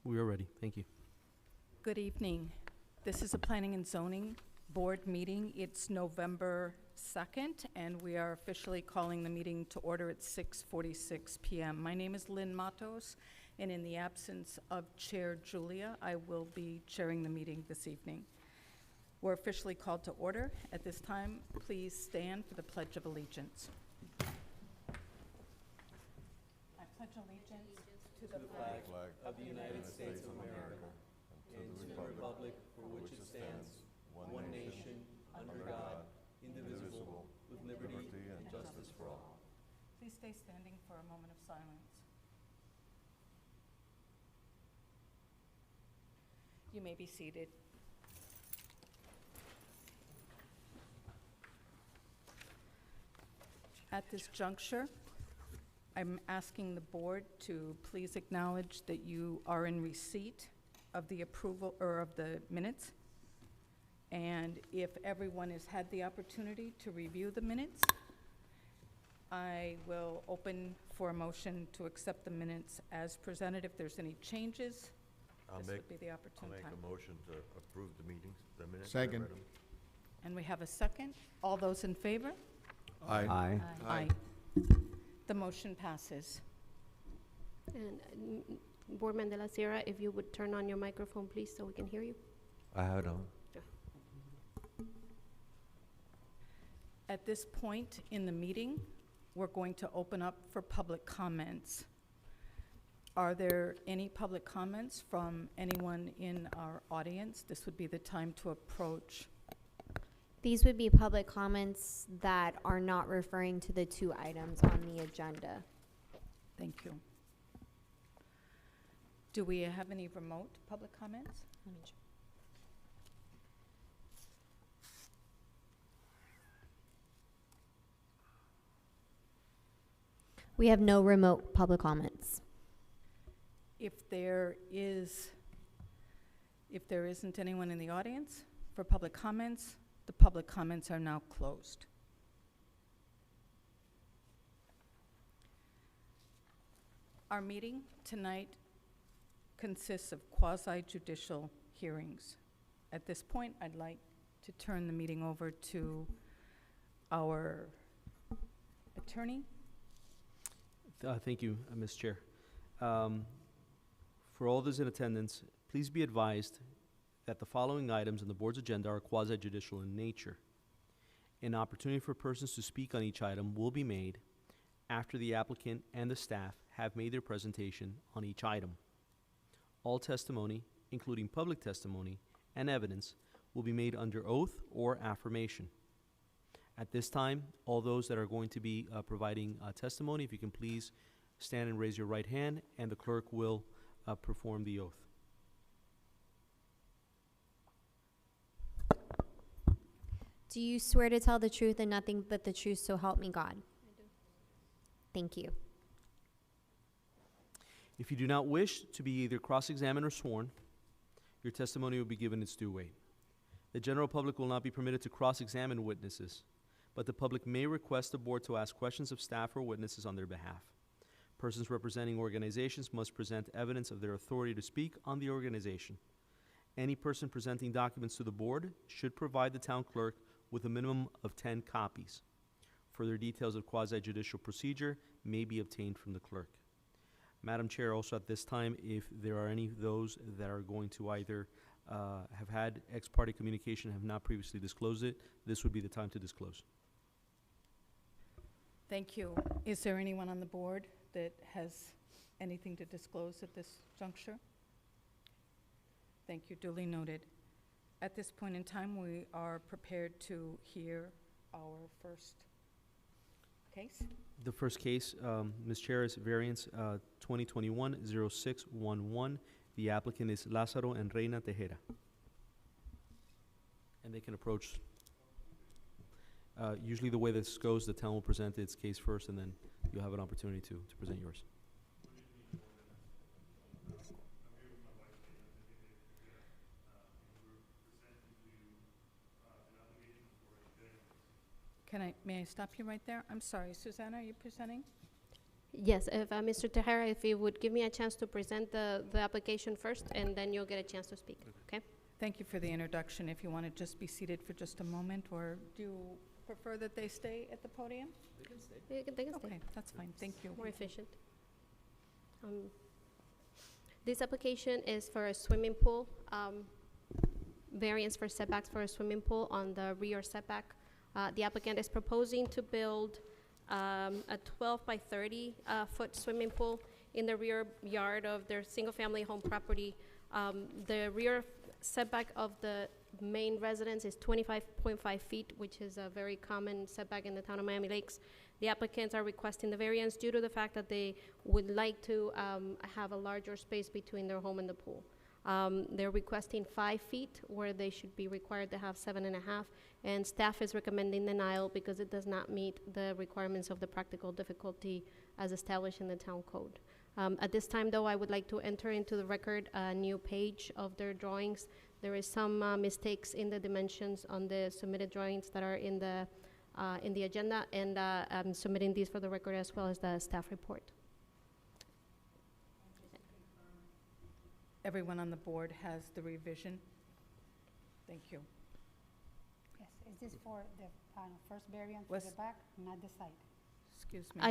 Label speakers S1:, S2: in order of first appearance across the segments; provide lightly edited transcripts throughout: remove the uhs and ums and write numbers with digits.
S1: We are ready. Thank you.
S2: Good evening. This is a Planning and Zoning Board meeting. It's November 2nd, and we are officially calling the meeting to order at 6:46 p.m. My name is Lynn Matos, and in the absence of Chair Julia, I will be chairing the meeting this evening. We're officially called to order. At this time, please stand for the Pledge of Allegiance. I pledge allegiance to the flag
S3: of the United States of America and to the republic for which it stands, one nation, under God, indivisible, with liberty and justice for all.
S2: Please stay standing for a moment of silence. You may be seated. At this juncture, I'm asking the board to please acknowledge that you are in receipt of the approval or of the minutes. And if everyone has had the opportunity to review the minutes, I will open for a motion to accept the minutes as presented. If there's any changes, this would be the opportune time.
S4: I'll make a motion to approve the minutes.
S5: Second.
S2: And we have a second. All those in favor?
S5: Aye.
S2: Aye. The motion passes.
S6: And Boardman de la Sierra, if you would turn on your microphone, please, so we can hear you.
S4: I have it on.
S2: At this point in the meeting, we're going to open up for public comments. Are there any public comments from anyone in our audience? This would be the time to approach.
S7: These would be public comments that are not referring to the two items on the agenda.
S2: Thank you. Do we have any remote public comments?
S7: Let me check. We have no remote public comments.
S2: If there isn't anyone in the audience for public comments, the public comments are now closed. Our meeting tonight consists of quasi-judicial hearings. At this point, I'd like to turn the meeting over to our attorney.
S1: Thank you, Ms. Chair. For all those in attendance, please be advised that the following items on the board's agenda are quasi-judicial in nature. An opportunity for persons to speak on each item will be made after the applicant and the staff have made their presentation on each item. All testimony, including public testimony and evidence, will be made under oath or affirmation. At this time, all those that are going to be providing testimony, if you can please stand and raise your right hand, and the clerk will perform the oath.
S7: Do you swear to tell the truth and nothing but the truth, so help me God? I do. Thank you.
S1: If you do not wish to be either cross-examined or sworn, your testimony will be given its due weight. The general public will not be permitted to cross-examine witnesses, but the public may request the board to ask questions of staff or witnesses on their behalf. Persons representing organizations must present evidence of their authority to speak on the organization. Any person presenting documents to the board should provide the town clerk with a minimum of 10 copies. Further details of quasi-judicial procedure may be obtained from the clerk. Madam Chair, also at this time, if there are any of those that are going to either have had ex parte communication and have not previously disclosed it, this would be the time to disclose.
S2: Thank you. Is there anyone on the board that has anything to disclose at this juncture? Thank you, duly noted. At this point in time, we are prepared to hear our first case.
S1: The first case, Ms. Chair, is variance 2021-0611. The applicant is Lázaro and Reina Tejera. And they can approach. Usually the way this goes, the town will present its case first, and then you'll have an opportunity to present yours.
S2: May I stop you right there? I'm sorry, Susanna, are you presenting?
S6: Yes, if Mr. Tejera, if you would give me a chance to present the application first, and then you'll get a chance to speak, okay?
S2: Thank you for the introduction. If you want to just be seated for just a moment, or do you prefer that they stay at the podium?
S1: They can stay.
S6: They can stay.
S2: Okay, that's fine. Thank you.
S6: More efficient. This application is for a swimming pool, variance for setbacks for a swimming pool on the rear setback. The applicant is proposing to build a 12 by 30 foot swimming pool in the rear yard of their single-family home property. The rear setback of the main residence is 25.5 feet, which is a very common setback in the town of Miami Lakes. The applicants are requesting the variance due to the fact that they would like to have a larger space between their home and the pool. They're requesting 5 feet where they should be required to have 7.5, and staff is recommending denial because it does not meet the requirements of the practical difficulty as established in the town code. At this time, though, I would like to enter into the record a new page of their drawings. There is some mistakes in the dimensions on the submitted drawings that are in the agenda, and I'm submitting these for the record as well as the staff report.
S2: Everyone on the board has the revision. Thank you.
S5: Yes, is this for the first variant for
S2: Was-
S5: the back, not the side?
S2: Excuse me.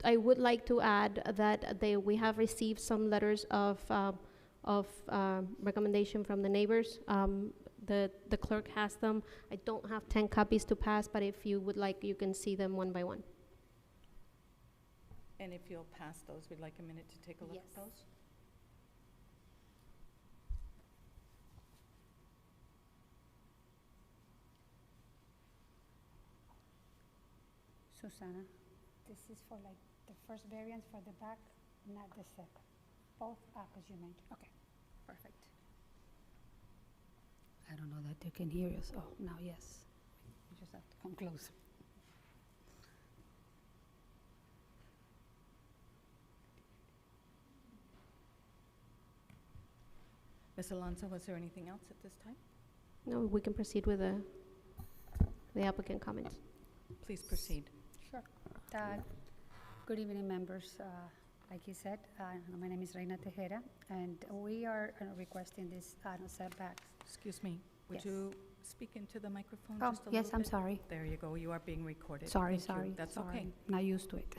S6: I would like to add that we have received some letters of recommendation from the neighbors. The clerk has them. I don't have 10 copies to pass, but if you would like, you can see them one by one.
S2: And if you'll pass those, we'd like a minute to take a look at
S6: Yes.
S2: those.
S5: Susana, this is for like the first variant for the back, not the second. Both up as you mentioned. Okay, perfect. I don't know that they can hear us. Oh, now yes. You just have to come closer.
S2: Ms. Alonso, was there anything else at this time?
S6: No, we can proceed with the applicant comments.
S2: Please proceed.
S5: Sure. Good evening, members. Like you said, my name is Reina Tejera, and we are requesting this setbacks.
S2: Excuse me, would
S5: Yes.
S2: you speak into the microphone
S5: Oh,
S2: just a
S5: yes,
S2: little
S5: I'm
S2: bit?
S5: sorry.
S2: There you go, you are being recorded.
S5: Sorry,
S2: Thank you.
S5: sorry.
S2: That's
S5: sorry.
S2: okay.
S5: Not used to it.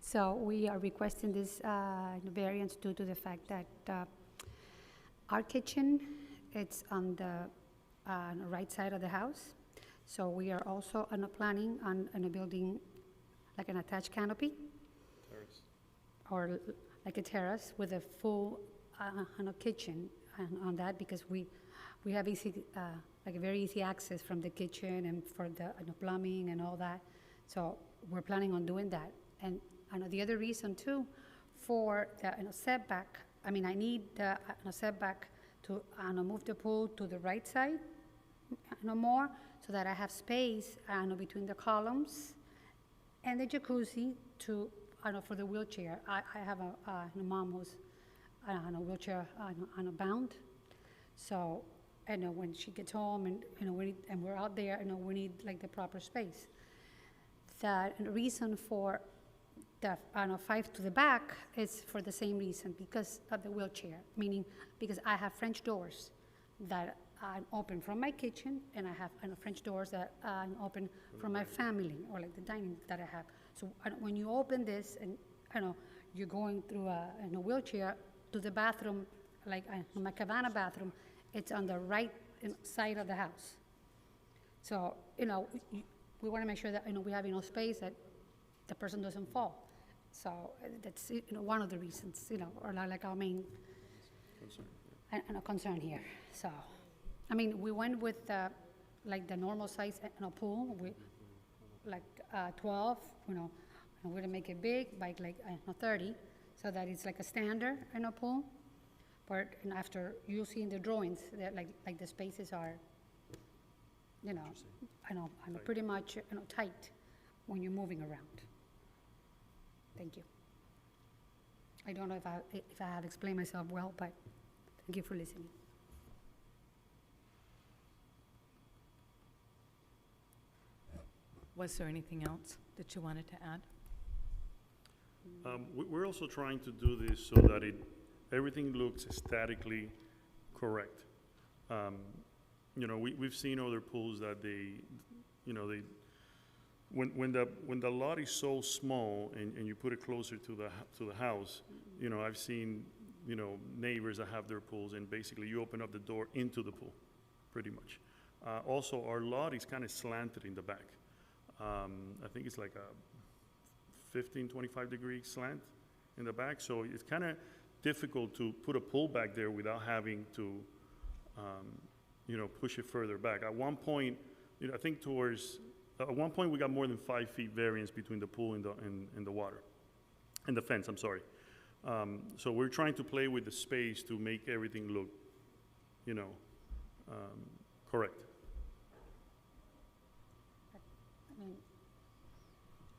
S5: So we are requesting this variance due to the fact that our kitchen, it's on the right side of the house. So we are also planning on a building like an attached canopy.
S1: Terrace.
S5: Or like a terrace with a full kitchen on that, because we have easy, like a very easy access from the kitchen and for the plumbing and all that. So we're planning on doing that. And the other reason too, for the setback, I mean, I need the setback to move the pool to the right side, more, so that I have space between the columns and the jacuzzi to for the wheelchair. I have a mom who's on a wheelchair bound. So when she gets home and we're out there, we need like the proper space. The reason for the 5 to the back is for the same reason, because of the wheelchair, meaning because I have French doors that open from my kitchen, and I have French doors that open from my family, or like the dining that I have. So when you open this and you're going through a wheelchair to the bathroom, like my cabana bathroom, it's on the right side of the house. So we want to make sure that we have enough space that the person doesn't fall. So that's one of the reasons, or like our main concern here. So, I mean, we went with like the normal size pool, like 12, and we're gonna make it big, like 30, so that it's like a standard pool. But after you see in the drawings, that like the spaces are, pretty much tight when you're moving around. Thank you. I don't know if I have explained myself well, but thank you for listening.
S2: Was there anything else that you wanted to add?
S8: We're also trying to do this so that everything looks aesthetically correct. You know, we've seen other pools that when the lot is so small and you put it closer to the house, you know, I've seen, you know, neighbors that have their pools and basically you open up the door into the pool, pretty much. Also, our lot is kind of slanted in the back. I think it's like a 15-25 degree slant in the back, so it's kind of difficult to put a pool back there without having to, you know, push it further back. At one point, you know, I think at one point we got more than 5 feet variance between the pool and the water, and the fence, I'm sorry. So we're trying to play with the space to make everything look, you know, correct.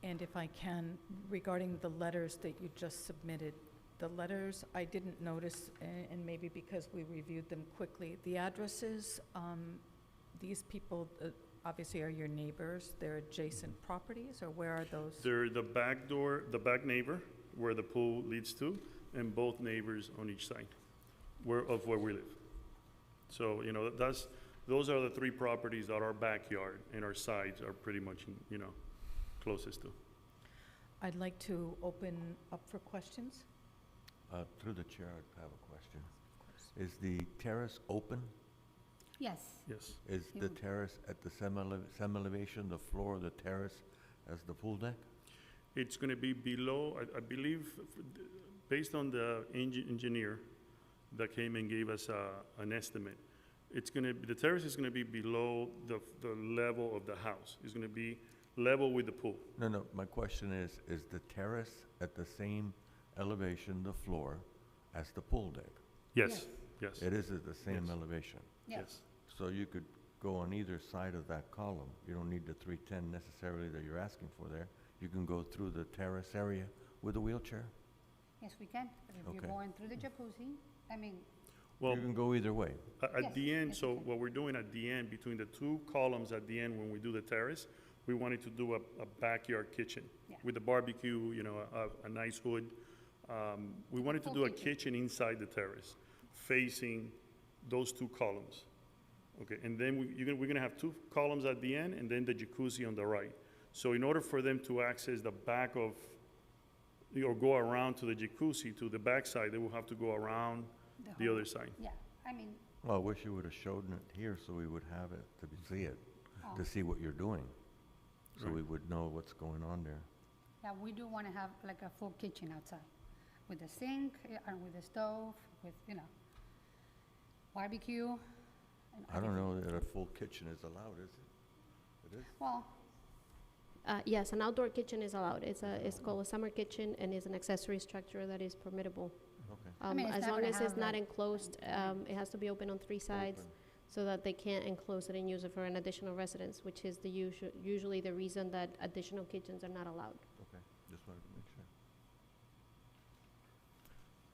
S2: And if I can, regarding the letters that you just submitted, the letters, I didn't notice, and maybe because we reviewed them quickly, the addresses, these people obviously are your neighbors, they're adjacent properties, or where are those?
S8: They're the back door, the back neighbor, where the pool leads to, and both neighbors on each side of where we live. So, you know, those are the 3 properties that our backyard and our sides are pretty much, you know, closest to.
S2: I'd like to open up for questions.
S4: Through the chair, I have a question. Is the terrace open?
S5: Yes.
S8: Yes.
S4: Is the terrace at the semi elevation, the floor of the terrace as the pool deck?
S8: It's going to be below, I believe, based on the engineer that came and gave us an estimate, the terrace is going to be below the level of the house. It's going to be level with the pool.
S4: No, my question is the terrace at the same elevation, the floor, as the pool deck?
S8: Yes, yes.
S4: It is at the same
S8: Yes.
S4: elevation?
S8: Yes.
S4: So you could go on either side of that column. You don't need the 310 necessarily that you're asking for there. You can go through the terrace area with a wheelchair?
S5: Yes, we can. But if you're
S4: Okay.
S5: going through the jacuzzi, I mean,
S8: Well,
S4: You can go either way.
S8: at
S5: Yes,
S8: the end,
S5: yes,
S8: so
S5: you can.
S8: what we're doing at the end, between the 2 columns at the end when we do the terrace, we wanted to do a backyard kitchen
S5: Yeah.
S8: with the barbecue, you know, a nice hood. We wanted to
S5: Full
S8: do a
S5: kitchen.
S8: kitchen inside the terrace, facing those 2 columns. Okay, and then we're gonna have 2 columns at the end, and then the jacuzzi on the right. So in order for them to access the back of, or go around to the jacuzzi, to the backside, they will have to go around the
S5: whole-
S8: other side.
S5: Yeah, I mean,
S4: Well, I wish you would have showed it here so we would have it to see it,
S5: oh,
S4: to see what you're doing. So
S8: Right.
S4: we would know what's going on there.
S5: yeah, we do want to have like a full kitchen outside with a sink and with a stove, with, you know, barbecue. And
S4: I don't
S5: everything.
S4: know that a full kitchen is allowed, is it? It is?
S5: Well,
S6: Yes, an outdoor kitchen is allowed. It's called a summer kitchen and is an accessory structure that is permissible.
S4: Okay.
S5: mean, it's
S6: As
S5: not
S6: long
S5: gonna
S6: as it's
S5: have,
S6: not
S5: like,
S6: enclosed, it has to be open on 3 sides
S4: Open.
S6: so that they can't enclose it and use it for an additional residence, which is usually the reason that additional kitchens are not allowed.
S4: Okay, just wanted to make sure.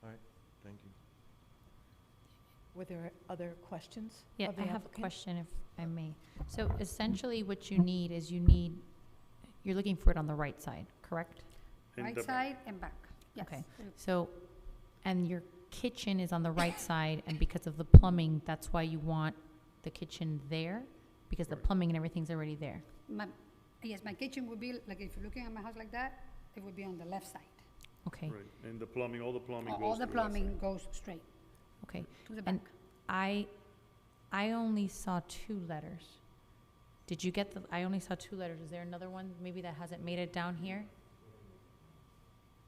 S4: All right, thank you.
S2: Were there other questions?
S9: Yeah,
S2: of the
S9: I have a
S2: applicant?
S9: question if I may. So essentially what you need is you're looking for it on the right side, correct?
S8: In
S5: right
S8: the back.
S5: side and back, yes.
S9: Okay. So, and your kitchen is on the right side, and because of the plumbing, that's why you want the kitchen there? Because the
S8: Right.
S9: plumbing and everything's already there?
S5: Yes, my kitchen would be, like, if you're looking at my house like that, it would be on the left side.
S9: Okay,
S8: Right, and the plumbing, all the plumbing goes
S5: All
S8: to
S5: the
S8: that
S5: plumbing
S8: side.
S5: goes straight
S9: okay.
S5: to the
S9: And
S5: back.
S9: I only saw 2 letters. Did you get I only saw 2 letters. Is there another one maybe that hasn't made it down here?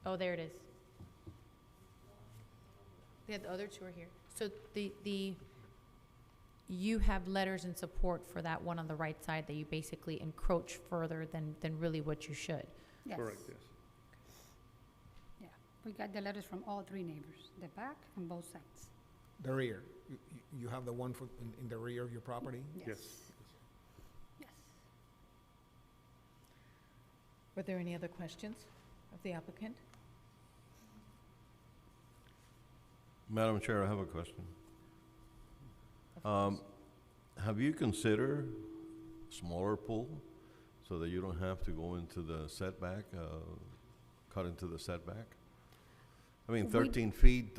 S9: Oh, there it is. Yeah, the other 2 are here. So you have letters in support for that one on the right side that you basically encroach further than really what you should.
S5: Yes.
S8: Correct, yes.
S5: Yeah, we got the letters from all 3 neighbors, the back and both sides.
S10: The rear. You have the one in the rear of your property?
S8: Yes.
S5: Yes.
S2: Were there any other questions of the applicant?
S3: Madam Chair, I have a question.
S2: Of course.
S3: Have you considered smaller pool so that you don't have to go into the setback cut into the setback? I mean,
S5: We-
S3: 13 feet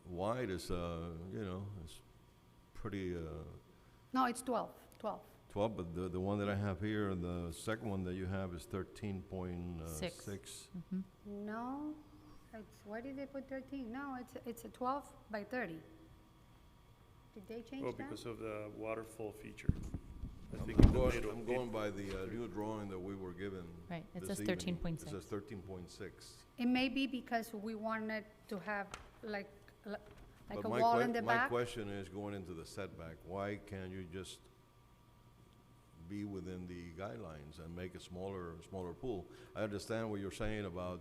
S3: wide is, is pretty,
S5: No, it's 12.
S3: 12, but the one that I have here, and the second one that you have is 13.6.
S9: Mhm.
S5: No, why did they put 13? No, it's a 12 by 30. Did they change
S8: Well,
S5: that?
S8: because of the waterfall feature. I
S3: I'm
S8: think in the
S3: going,
S8: middle,
S3: I'm going by the new drawing that we were given
S9: Right, it
S3: this
S9: says
S3: evening.
S9: 13.6.
S3: It says 13.6.
S5: It may be because we wanted to have like a
S3: But
S5: wall in the
S3: my
S5: back.
S3: question is, going into the setback, why can't you just be within the guidelines and make a smaller pool? I understand what you're saying about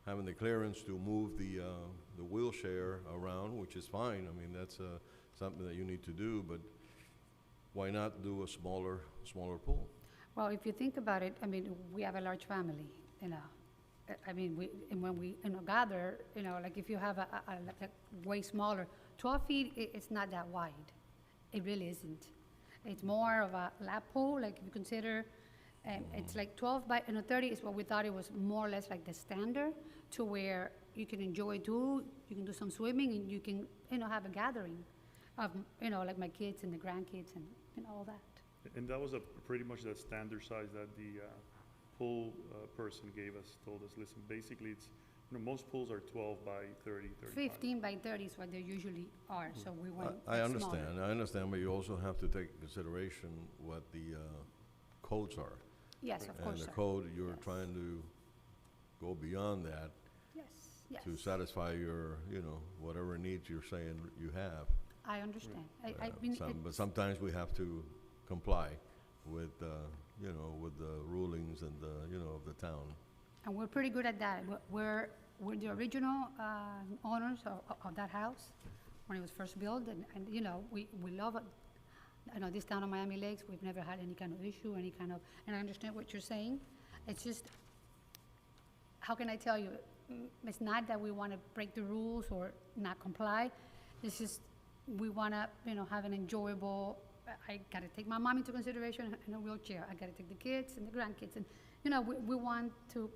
S3: having the clearance to move the wheelchair around, which is fine. I mean, that's something that you need to do, but why not do a smaller pool?
S5: Well, if you think about it, I mean, we have a large family, you know. I mean, when we, gather, like if you have like a way smaller, 12 feet, it's not that wide. It really isn't. It's more of a lap pool, like if you consider, it's like 12 by, 30 is what we thought it was more or less like the standard, to where you can enjoy too, you can do some swimming, and you can, have a gathering of, like my kids and the grandkids and, all that.
S8: and that was pretty much that standard size that the pool person gave us, told us, listen, basically it's, most pools are 12 by 30, 35.
S5: 15 by 30 is what they usually are, so we went
S3: I
S5: smaller.
S3: understand, but you also have to take into consideration what the codes are.
S5: Yes, of course,
S3: And
S5: sir.
S3: the code, you're
S5: Yes.
S3: trying to go beyond that
S5: Yes,
S3: to
S5: yes.
S3: satisfy your, whatever needs you're saying you have.
S5: I understand. I
S3: Uh,
S5: mean,
S3: But sometimes we have to comply with, with the rulings and of the town.
S5: and we're pretty good at that. We're the original owners of that house when it was first built, and we love it. I know this town of Miami Lakes, we've never had any kind of issue, and I understand what you're saying. It's just, how can I tell you? It's not that we want to break the rules or not comply. It's just, we want to, have an enjoyable, I got to take my mom into consideration in a wheelchair. I got to take the kids and the grandkids. And, we want to,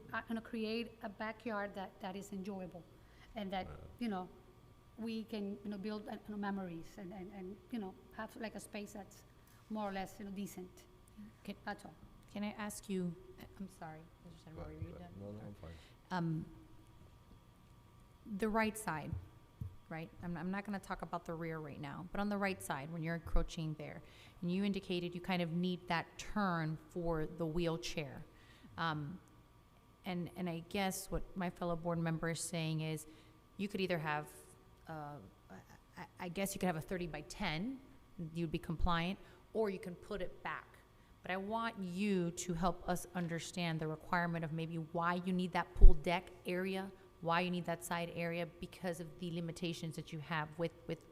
S5: create a backyard that is enjoyable, and that, we can, build memories and, have like a space that's more or less, decent.
S9: Okay.
S5: That's all.
S9: Can I ask you, I'm sorry, Mr. Senor, were you done?
S3: No, I'm fine.
S9: The right side, right? I'm not gonna talk about the rear right now, but on the right side, when you're encroaching there, and you indicated you kind of need that turn for the wheelchair. And I guess what my fellow board member is saying is, you could either have, I guess you could have a 30 by 10, you'd be compliant, or you can put it back. But I want you to help us understand the requirement of maybe why you need that pool deck area, why you need that side area, because of the limitations that you have with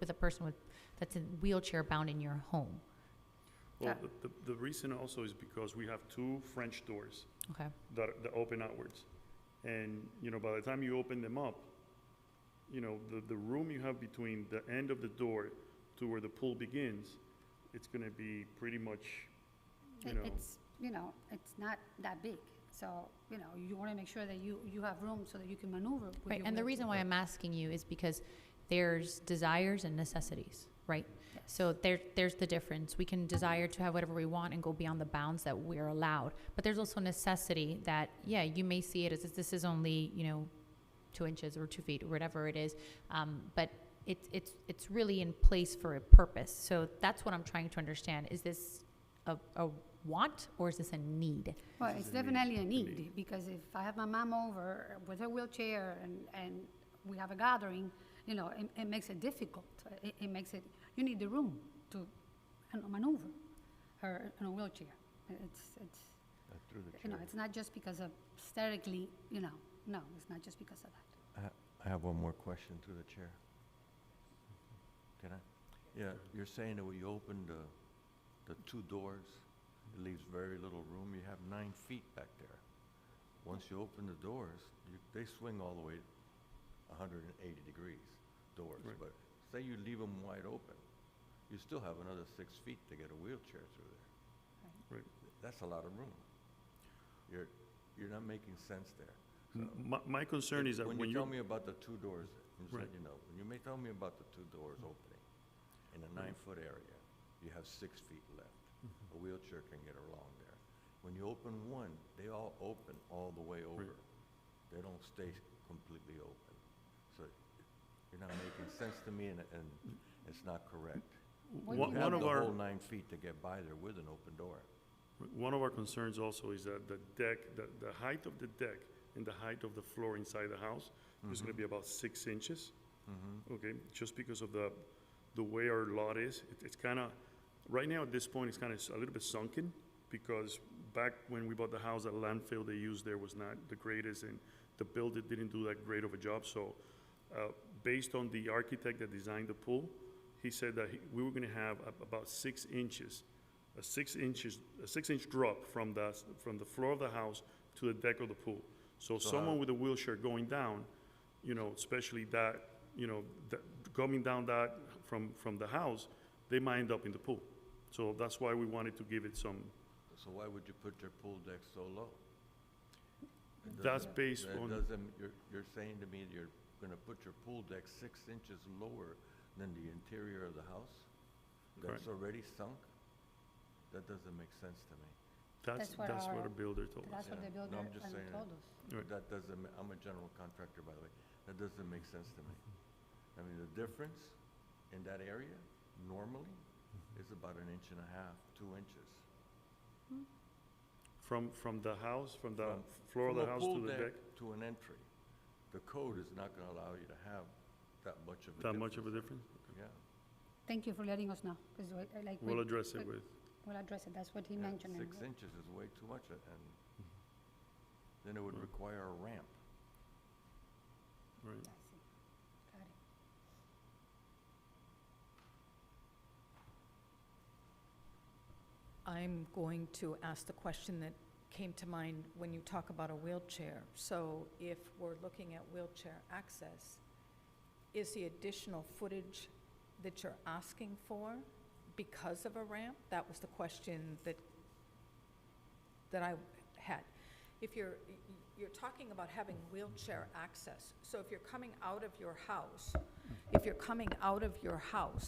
S9: a person that's in wheelchair bound in your home.
S8: Well, the reason also is because we have two French doors
S9: Okay.
S8: that open outwards. And, by the time you open them up, the room you have between the end of the door to where the pool begins, it's gonna be pretty much,
S5: It's, it's not that big. So, you want to make sure that you have room so that you can maneuver with
S9: Right,
S5: your
S9: and the reason why
S5: wheelchair.
S9: I'm asking you is because there's desires and necessities, right?
S5: Yes.
S9: So there's the difference. We can desire to have whatever we want and go beyond the bounds that we're allowed. But there's also necessity that, yeah, you may see it as this is only, 2 inches or 2 feet or whatever it is. But it's really in place for a purpose. So that's what I'm trying to understand. Is this a want or is this a need?
S5: Well,
S8: This
S5: it's
S8: is a need.
S5: definitely a
S8: It's a
S5: need,
S8: need.
S5: because if I have my mom over with her wheelchair and we have a gathering, it makes it difficult. It makes it, you need the room to maneuver her in a wheelchair. It's,
S4: Through the chair.
S5: it's not just because of aesthetically, no, it's not just because of that.
S4: I have one more question through the chair. Can I? Yeah, you're saying that when you open the two doors, it leaves very little room. You have 9 feet back there. Once you open the doors, they swing all the way 180 degrees, doors.
S8: Right.
S4: But say you leave them wide open, you still have another 6 feet to get a wheelchair through there.
S8: Right.
S4: That's a lot of room. You're not making sense there.
S8: My concern is that
S4: When
S8: when
S4: you
S8: you,
S4: tell me about the two doors, just
S8: Right.
S4: let you know, when you may tell me about the two doors opening in a 9-foot area, you have 6 feet left. A wheelchair can get along there. When you open one, they all open all the way over. They don't stay completely open. So you're not making sense to me, and it's not correct.
S5: What
S8: one
S5: do
S8: one
S5: you
S4: You have
S8: of
S4: the
S8: our,
S4: whole 9 feet to get by there with an open door.
S8: one of our concerns also is that the deck, the height of the deck and the height of the floor inside the house is gonna be about 6 inches. Okay, just because of the way our lot is, it's kinda, right now at this point, it's kinda a little bit sunken, because back when we bought the house, the landfill they used there was not the greatest, and the builder didn't do that great of a job, so, based on the architect that designed the pool, he said that we were gonna have about 6 inches, a 6-inch drop from the floor of the house to the deck of the pool. So
S4: So
S8: someone
S4: how-
S8: with a wheelchair going down, you know, especially that, you know, that, coming down that from the house, they might end up in the pool. So that's why we wanted to give it some,
S4: So why would you put your pool deck so low? It
S8: that's
S4: doesn't-
S8: based
S4: that
S8: on,
S4: doesn't, you're saying to me you're gonna put your pool deck 6 inches lower than the interior of the house? That's
S8: Correct.
S4: already sunk? That doesn't make sense to me.
S8: that's
S5: what
S8: what
S5: our-
S8: a builder told us.
S5: That's what
S4: Yeah.
S5: the
S4: No,
S5: builder
S4: I'm just saying
S5: told us.
S8: Right.
S4: That doesn't, I'm a general contractor, by the way. That doesn't make sense to me. I mean, the difference in that area normally is about 1.5 inches, 2 inches.
S8: From the house, from the
S4: From-
S8: floor of
S4: from
S8: the
S4: a
S8: house
S4: pool
S8: to the deck,
S4: to an entry. The code is not gonna allow you to have that much of a difference.
S8: that much of a difference?
S4: Yeah.
S5: Thank you for letting us know, because like,
S8: We'll address it with,
S5: we'll address it, that's what he
S4: Yeah,
S5: mentioned. and
S4: 6 inches is way too much, and then it would
S8: Mm.
S4: require a ramp.
S8: right.
S5: I see. Got it.
S2: I'm going to ask the question that came to mind when you talk about a wheelchair. So if we're looking at wheelchair access, is the additional footage that you're asking for because of a ramp? That was the question that I had. If you're talking about having wheelchair access, so if you're coming out of your house,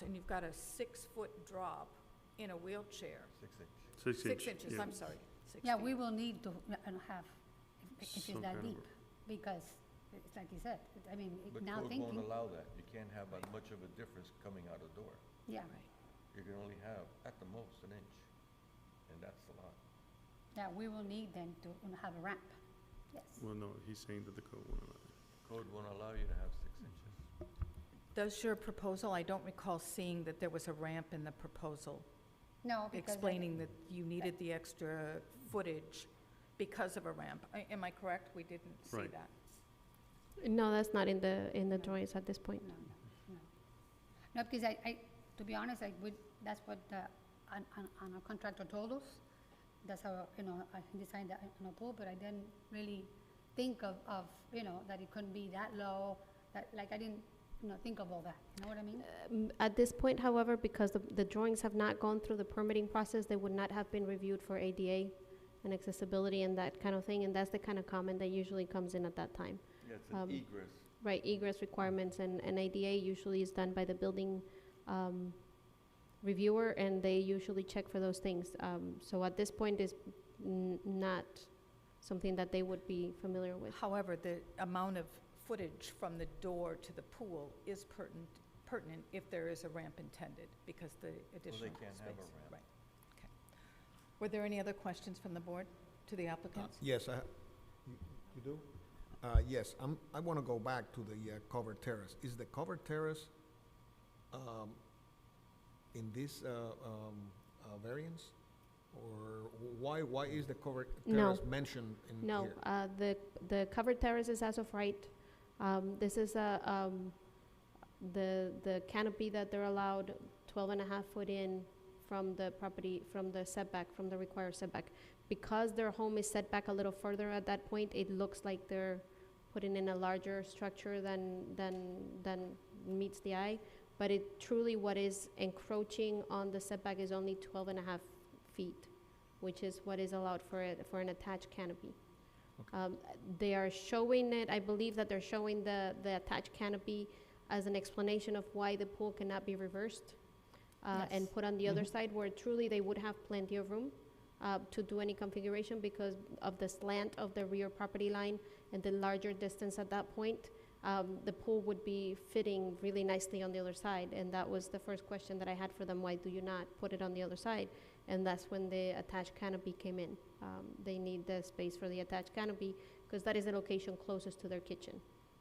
S2: and you've got a 6-foot drop in a wheelchair,
S4: 6 inches.
S8: 6
S2: 6
S8: inches.
S2: inches,
S8: yeah.
S2: I'm sorry, 6
S5: Yeah,
S2: feet.
S5: we will need to have, if it's
S8: Some
S5: that
S8: kind of
S5: deep, because, it's like you said, I mean,
S4: But
S5: now
S4: code
S5: thinking,
S4: won't allow that. You can't have that much of a difference coming out the door.
S5: yeah,
S4: You can only have, at the most, 1 inch, and that's a lot.
S5: yeah, we will need then to have a ramp, yes.
S8: Well, no, he's saying that the code won't allow it.
S4: Code won't allow you to have 6 inches.
S2: Does your proposal, I don't recall seeing that there was a ramp in the proposal,
S5: No, because.
S2: explaining that you needed the extra footage because of a ramp. Am I correct? We didn't see
S8: Right.
S2: that.
S6: No, that's not in the
S5: No.
S6: drawings at this point.
S5: No. No, because I, to be honest, that's what the, our contractor told us. That's how, I designed the pool, but I didn't really think of, that it couldn't be that low, that, like, I didn't, think of all that, you know what I mean?
S6: At this point, however, because the drawings have not gone through the permitting process, they would not have been reviewed for ADA and accessibility and that kind of thing, and that's the kind of comment that usually comes in at that time.
S4: Yeah, it's an
S6: Um,
S4: egress.
S6: Right, egress requirements, and ADA usually is done by the building reviewer, and they usually check for those things. So at this point is not something that they would be familiar with.
S2: However, the amount of footage from the door to the pool is pertinent if there is a ramp intended, because the additional space.
S4: can't have a ramp.
S2: Right. Okay. Were there any other questions from the board to the applicants?
S10: Yes, you do? Yes, I want to go back to the covered terrace. Is the covered terrace in this variance? Or why is the covered
S6: No.
S10: terrace mentioned in
S6: No,
S10: here?
S6: the covered terraces as of right, this is the canopy that they're allowed 12.5 foot in from the property, from the setback, from the required setback. Because their home is set back a little further at that point, it looks like they're putting in a larger structure than meets the eye. But it truly, what is encroaching on the setback is only 12.5 feet, which is what is allowed for an attached canopy. They are showing it, I believe that they're showing the attached canopy as an explanation of why the pool cannot be reversed and
S2: Yes.
S6: put on the other side, where truly they would have plenty of room to do any configuration because of the slant of the rear property line and the larger distance at that point. The pool would be fitting really nicely on the other side, and that was the first question that I had for them, why do you not put it on the other side? And that's when the attached canopy came in. They need the space for the attached canopy because that is the location closest to their kitchen.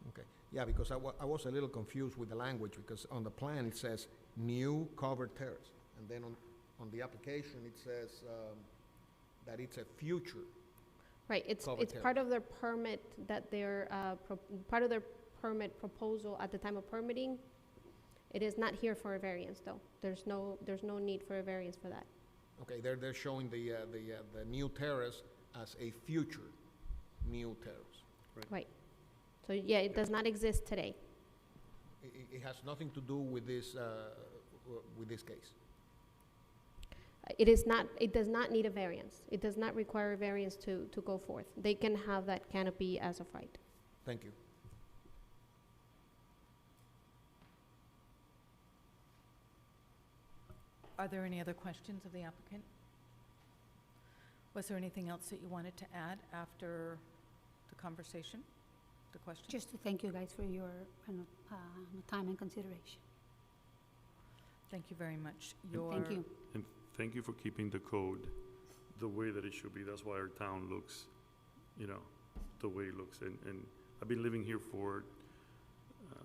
S10: Okay, yeah, because I was a little confused with the language, because on the plan it says new covered terrace, and then on the application it says that it's a future.
S6: Right, it's
S10: Covered
S6: part of their permit that they're, part of their permit proposal at the time of permitting. It is not here for a variance, though. There's no need for a variance for that.
S10: Okay, they're showing the new terrace as a future new terrace.
S6: Right. So, yeah, it does not exist today.
S10: It has nothing to do with this case.
S6: It does not need a variance. It does not require a variance to go forth. They can have that canopy as of right.
S10: Thank you.
S2: Are there any other questions of the applicant? Was there anything else that you wanted to add after the conversation, the question?
S5: Just to thank you guys for your time and consideration.
S2: Thank you very much.
S5: Thank you.
S8: And thank you for keeping the code the way that it should be. That's why our town looks, the way it looks. And I've been living here for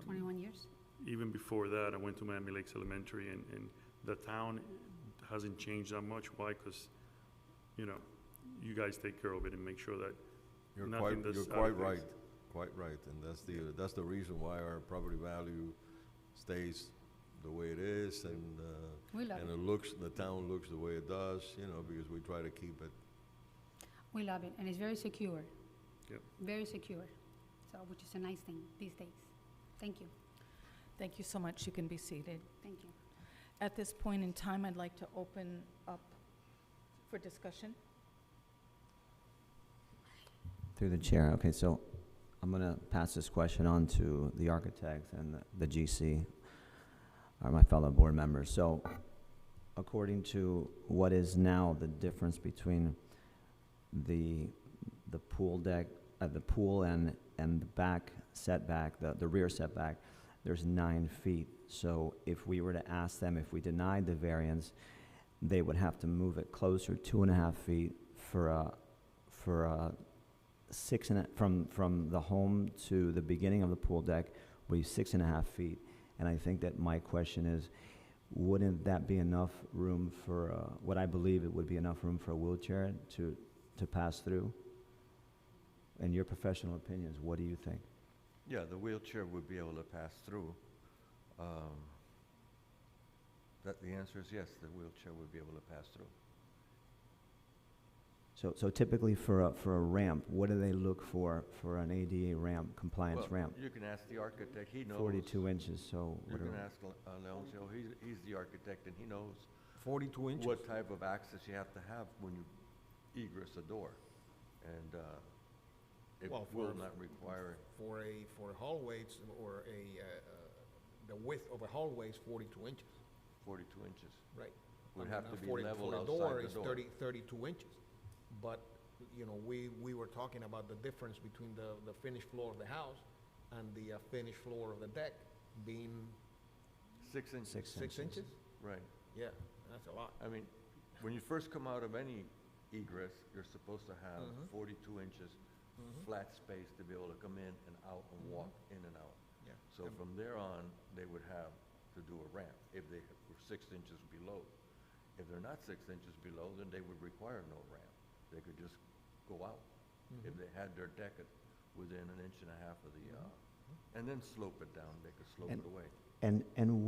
S5: 21 years?
S8: even before that. I went to Miami Lakes Elementary, and the town hasn't changed that much. Why? Because, you guys take care of it and make sure that
S3: You're
S8: nothing
S3: quite,
S8: that's
S3: you're
S8: out
S3: quite
S8: of
S3: right,
S8: place.
S3: quite right, and that's the reason why our property value stays the way it is, and
S5: We love
S3: and
S5: it.
S3: the town looks the way it does, because we try to keep it.
S5: We love it, and it's very secure.
S8: Yep.
S5: Very secure, so, which is a nice thing these days. Thank you.
S2: Thank you so much. You can be seated.
S5: Thank you.
S2: At this point in time, I'd like to open up for discussion.
S11: Through the chair, okay, so I'm gonna pass this question on to the architect and the GC, or my fellow board members. So, according to what is now the difference between the pool deck, the pool and the back setback, the rear setback, there's 9 feet. So if we were to ask them, if we denied the variance, they would have to move it closer 2.5 feet for a 6 and from the home to the beginning of the pool deck would be 6.5 feet. And I think that my question is, wouldn't that be enough room for what I believe it would be enough room for a wheelchair to pass through? In your professional opinions, what do you think?
S4: Yeah, the wheelchair would be able to pass through. The answer is yes, the wheelchair would be able to pass through.
S11: So typically for a ramp, what do they look for an ADA ramp, compliance
S4: Well,
S11: ramp?
S4: you can ask the architect, he knows.
S11: 42 inches, so
S4: You
S11: whatever.
S4: can ask Leoncio, he's the architect, and he knows
S10: 42 inches.
S4: what type of access you have to have when you egress a door. And it
S10: Well,
S4: will
S10: for-
S4: not require,
S10: For hallways, or the width of a hallway is 42 inches.
S4: 42 inches.
S10: Right.
S4: Would
S10: I
S4: have
S10: mean,
S4: to be
S10: for a-
S4: level
S10: for a
S4: outside
S10: door
S4: the
S10: is
S4: door.
S10: 32 inches. But, we were talking about the difference between the finished floor of the house and the finished floor of the deck being
S4: 6 inches.
S10: 6 inches?
S4: Right.
S10: Yeah, that's a lot.
S4: I mean, when you first come out of any egress, you're supposed to have
S10: Mhm.
S4: 42 inches flat space to be able to come in and out and walk in and out.
S10: Yeah.
S4: So from there on, they would have to do a ramp if they were 6 inches below. If they're not 6 inches below, then they would require no ramp. They could just go out if they had their deck within 1.5 inches of the, and then slope it down. They could slope
S11: And-
S4: it away.
S11: And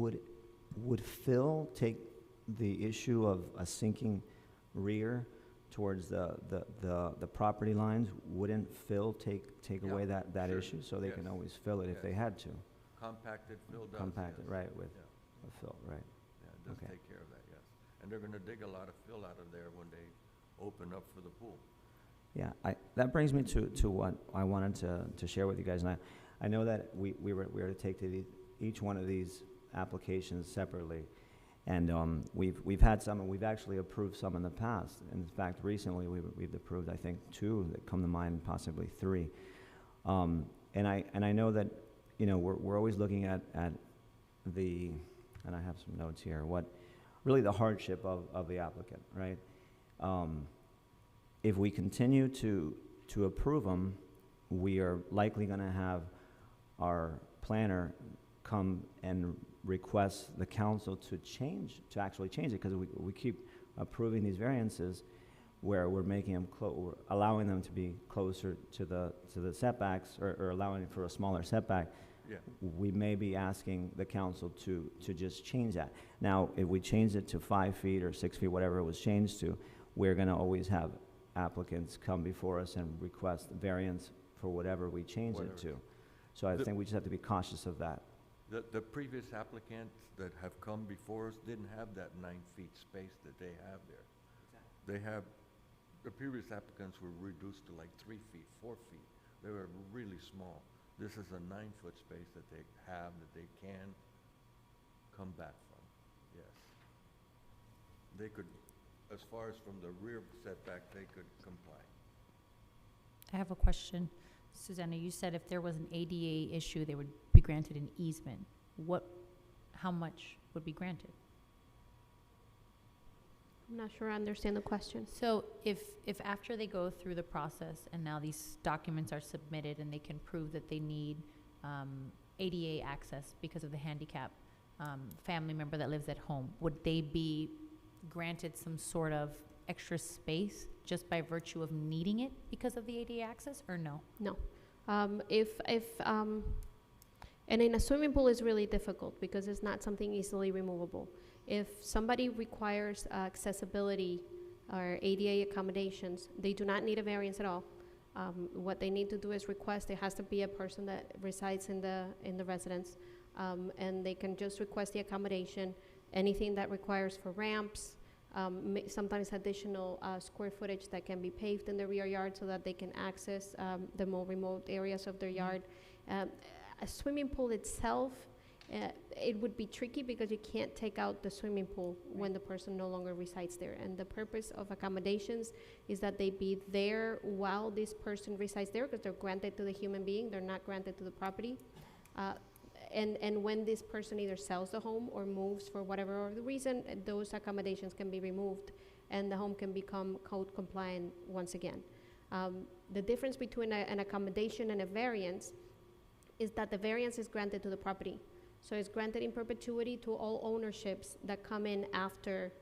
S11: would Phil take the issue of a sinking rear towards the property lines? Wouldn't Phil take
S4: Yeah,
S11: away that
S4: sure.
S11: issue, so they can
S4: Yes.
S11: always fill it if they
S4: Yes.
S11: had to?
S4: Compacted fill does.
S11: Compact it,
S4: yes.
S11: right, with
S4: Yeah.
S11: Phil, right?
S4: Yeah, it does
S11: Okay.
S4: take care of that, yes. And they're gonna dig a lot of fill out of there when they open up for the pool.
S11: Yeah, that brings me to what I wanted to share with you guys. And I know that we were to take each one of these applications separately. And we've had some, and we've actually approved some in the past. In fact, recently we've approved, I think, 2 that come to mind, possibly 3. And I know that, you know, we're always looking at the, and I have some notes here, what really the hardship of the applicant, right? If we continue to approve them, we are likely going to have our planner come and request the council to actually change it, because we keep approving these variances where we're making them, we're allowing them to be closer to the setbacks, or allowing for a smaller setback.
S4: Yeah.
S11: We may be asking the council to just change that. Now, if we change it to 5 feet or 6 feet, whatever it was changed to, we're going to always have applicants come before us and request variance for whatever we change it to. So I think we just have to be cautious of that.
S4: The previous applicants that have come before us didn't have that 9 feet space that they have there. They have, the previous applicants were reduced to like 3 feet, 4 feet. They were really small. This is a 9-foot space that they have that they can come back from, yes. They could, as far as from the rear setback, they could comply.
S9: I have a question. Susanna, you said if there was an ADA issue, they would be granted an easement. How much would be granted?
S6: I'm not sure I understand the question.
S9: So if after they go through the process and now these documents are submitted and they can prove that they need ADA access because of the handicap family member that lives at home, would they be granted some sort of extra space just by virtue of needing it because of the ADA access, or no?
S6: No. And in a swimming pool is really difficult because it's not something easily removable. If somebody requires accessibility or ADA accommodations, they do not need a variance at all. What they need to do is request, it has to be a person that resides in the residence, and they can just request the accommodation. Anything that requires for ramps, sometimes additional square footage that can be paved in the rear yard so that they can access the more remote areas of their yard. A swimming pool itself, it would be tricky because you can't take out the swimming pool when the person no longer resides there. And the purpose of accommodations is that they be there while this person resides there, because they're granted to the human being, they're not granted to the property. And when this person either sells the home or moves for whatever other reason, those accommodations can be removed and the home can become code compliant once again. The difference between an accommodation and a variance is that the variance is granted to the property. So it's granted in perpetuity to all ownerships that come in after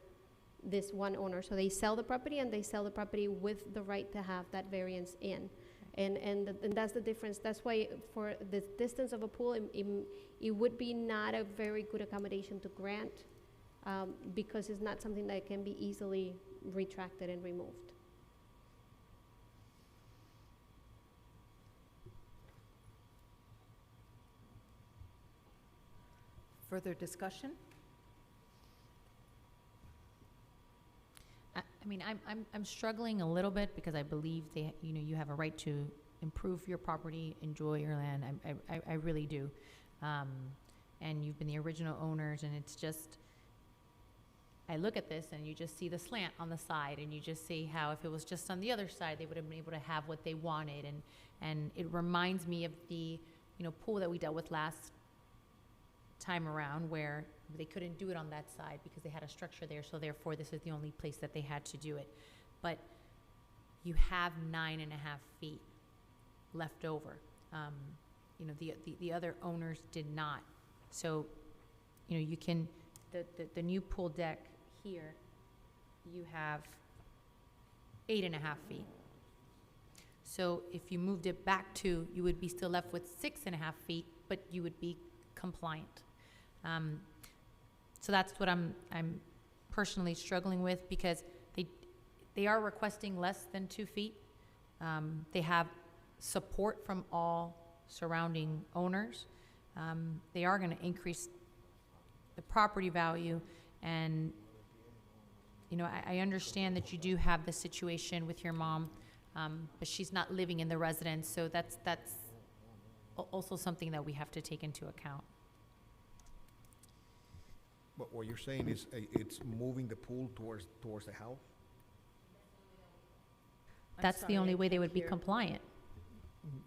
S6: this one owner. So they sell the property, and they sell the property with the right to have that variance in. And that's the difference. That's why for the distance of a pool, it would be not a very good accommodation to grant, because it's not something that can be easily retracted and removed.
S2: Further discussion?
S9: I mean, I'm struggling a little bit because I believe you have a right to improve your property, enjoy your land. I really do. And you've been the original owners, and it's just, I look at this and you just see the slant on the side, and you just see how if it was just on the other side, they would have been able to have what they wanted. And it reminds me of the, pool that we dealt with last time around, where they couldn't do it on that side because they had a structure there, so therefore this is the only place that they had to do it. But you have 9.5 feet left over. The other owners did not. So, you can, the new pool deck here, you have 8.5 feet. So if you moved it back to, you would be still left with 6.5 feet, but you would be compliant. So that's what I'm personally struggling with, because they are requesting less than 2 feet. They have support from all surrounding owners. They are going to increase the property value, and I understand that you do have the situation with your mom but she's not living in the residence, so that's also something that we have to take into account.
S10: But what you're saying is, it's moving the pool towards the house?
S2: I'm
S9: That's the
S2: sorry,
S9: only
S2: I
S9: way they
S2: can't
S9: would be
S2: hear.
S9: compliant.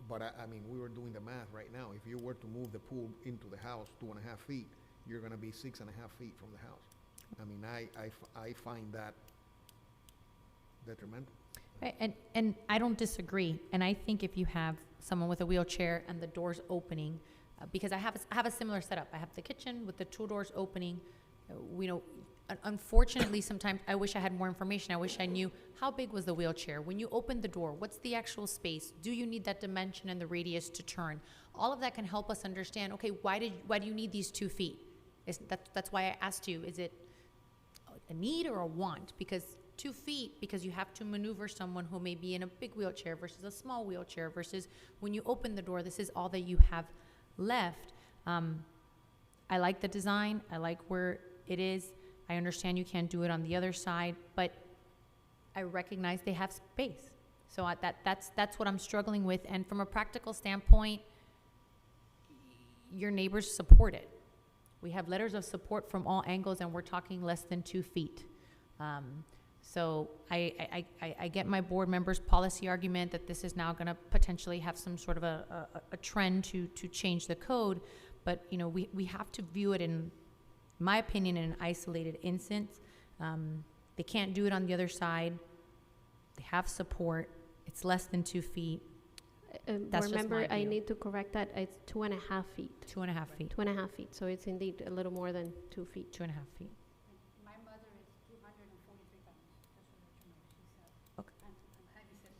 S10: But I mean, we were doing the math right now. If you were to move the pool into the house 2.5 feet, you're gonna be 6.5 feet from the house. I mean, I find that detrimental.
S9: Right, and I don't disagree, and I think if you have someone with a wheelchair and the doors opening, because I have a similar setup. I have the kitchen with the 2 doors opening. Unfortunately, sometimes I wish I had more information. I wish I knew how big was the wheelchair. When you open the door, what's the actual space? Do you need that dimension and the radius to turn? All of that can help us understand, okay, why do you need these 2 feet? That's why I asked you, is it a need or a want? Because 2 feet, because you have to maneuver someone who may be in a big wheelchair versus a small wheelchair versus when you open the door, this is all that you have left. I like the design. I like where it is. I understand you can't do it on the other side, but I recognize they have space. So that's what I'm struggling with. And from a practical standpoint, your neighbors support it. We have letters of support from all angles, and we're talking less than 2 feet. So I get my board members' policy argument that this is now going to potentially have some sort of a trend to change the code, but we have to view it, in my opinion, in an isolated instance. They can't do it on the other side. They have support. It's less than 2 feet. That's
S6: Remember,
S9: just my
S6: I
S9: view.
S6: need to correct that. It's 2.5 feet.
S9: 2.5 feet.
S6: 2.5 feet. So it's indeed a little more than 2 feet.
S9: 2.5 feet.
S5: My mother is 243 pounds, just so that you know. She's
S9: Okay.
S5: I'm heavy set.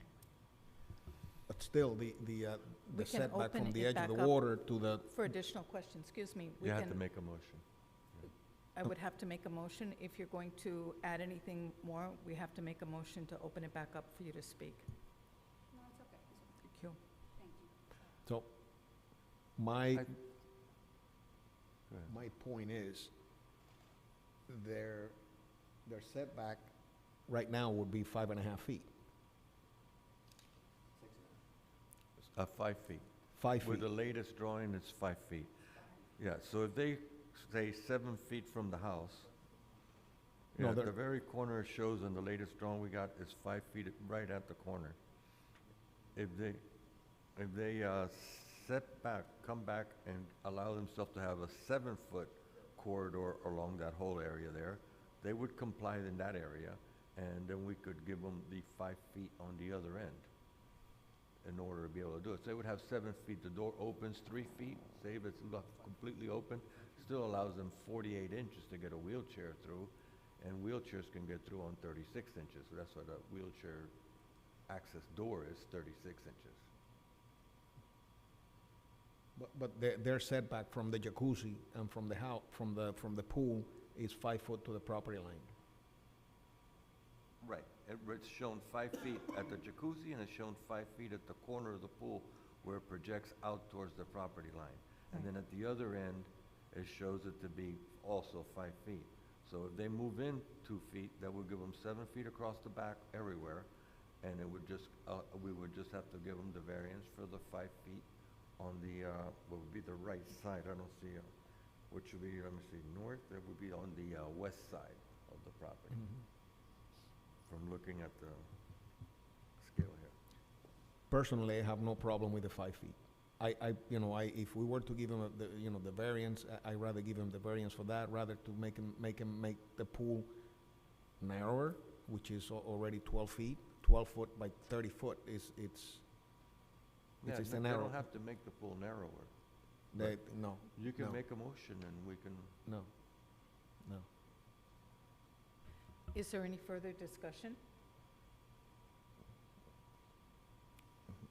S10: But still,
S2: We
S10: the
S2: can
S10: setback
S2: open
S10: from the
S2: it
S10: edge of
S2: back
S10: the
S2: up.
S10: water to the,
S2: For additional questions, excuse me, we
S4: You have to
S2: can,
S4: make a motion.
S2: I would have to make a motion. If you're going to add anything more, we have to make a motion to open it back up for you to speak.
S5: No, it's okay.
S2: Thank you.
S5: Thank you.
S10: so, my,
S4: I- Go ahead.
S10: my point is, their setback right now would be 5.5 feet.
S4: 5 feet.
S10: 5 feet.
S4: With the latest drawing, it's 5 feet. Yeah, so if they say 7 feet from the house,
S10: No,
S4: yeah,
S10: they're-
S4: the very corner shows in the latest drawing we got is 5 feet right at the corner. If they come back and allow themselves to have a 7-foot corridor along that whole area there, they would comply in that area, and then we could give them the 5 feet on the other end in order to be able to do it. So they would have 7 feet, the door opens 3 feet, say if it's left completely open, still allows them 48 inches to get a wheelchair through, and wheelchairs can get through on 36 inches. So that's what a wheelchair access door is, 36 inches.
S10: But their setback from the jacuzzi and from the house, from the pool is 5 foot to the property line.
S4: Right. It's shown 5 feet at the jacuzzi, and it's shown 5 feet at the corner of the pool where it projects out towards the property line. And then at the other end, it shows it to be also 5 feet. So if they move in 2 feet, that would give them 7 feet across the back everywhere, and it would just, we would just have to give them the variance for the 5 feet on the, what would be the right side. I don't see, which would be, let me see, north, that would be on the west side of the property. From looking at the scale here.
S10: Personally, I have no problem with the 5 feet. If we were to give them the variance, I'd rather give them the variance for that, rather to make the pool narrower, which is already 12 feet. 12 foot by 30 foot it's
S4: Yeah,
S10: just
S4: they
S10: a narrow.
S4: don't have to make the pool narrower.
S10: No,
S4: You can
S10: No.
S4: make a motion and we can,
S10: no.
S2: Is there any further discussion?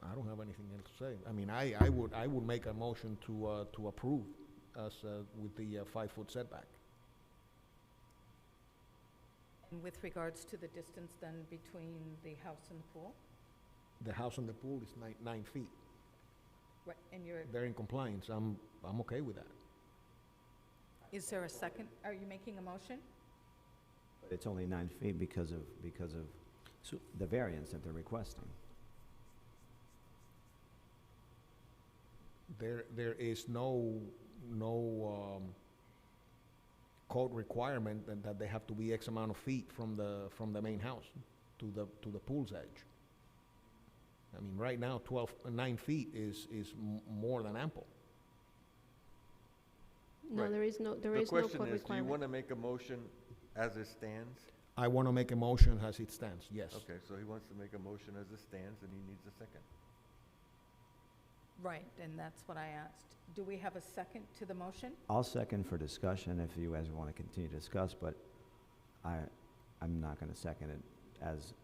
S10: I don't have anything else to say. I mean, I would make a motion to approve us with the 5 foot setback.
S2: And with regards to the distance then between the house and the pool?
S10: The house and the pool is 9 feet.
S2: Right, and you're,
S10: They're in compliance. I'm okay with that.
S2: is there a second? Are you making a motion?
S11: But it's only 9 feet because of
S1: So-
S11: the variance that they're requesting.
S10: There is no code requirement that they have to be X amount of feet from the main house to the pool's edge. I mean, right now, 9 feet is more than ample.
S6: No,
S4: Right.
S6: there is no
S4: The
S6: code
S4: question is, do you
S6: requirement.
S4: want to make a motion as it stands?
S10: I want to make a motion as it stands, yes.
S4: Okay, so he wants to make a motion as it stands, and he needs a second.
S2: Right, and that's what I asked. Do we have a second to the motion?
S11: I'll second for discussion if you guys want to continue to discuss, but I'm not going to second it as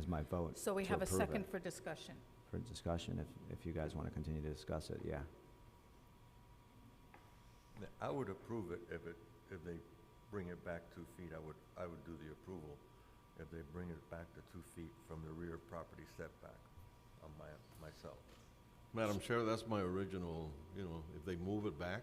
S11: my vote.
S2: So we
S11: to
S2: have a
S11: approve
S2: second
S11: it.
S2: for discussion.
S11: For discussion, if you guys want to continue to discuss it, yeah.
S4: I would approve it if they bring it back 2 feet. I would do the approval if they bring it back to 2 feet from the rear property setback on myself.
S3: Madam Chair, that's my original, if they move it back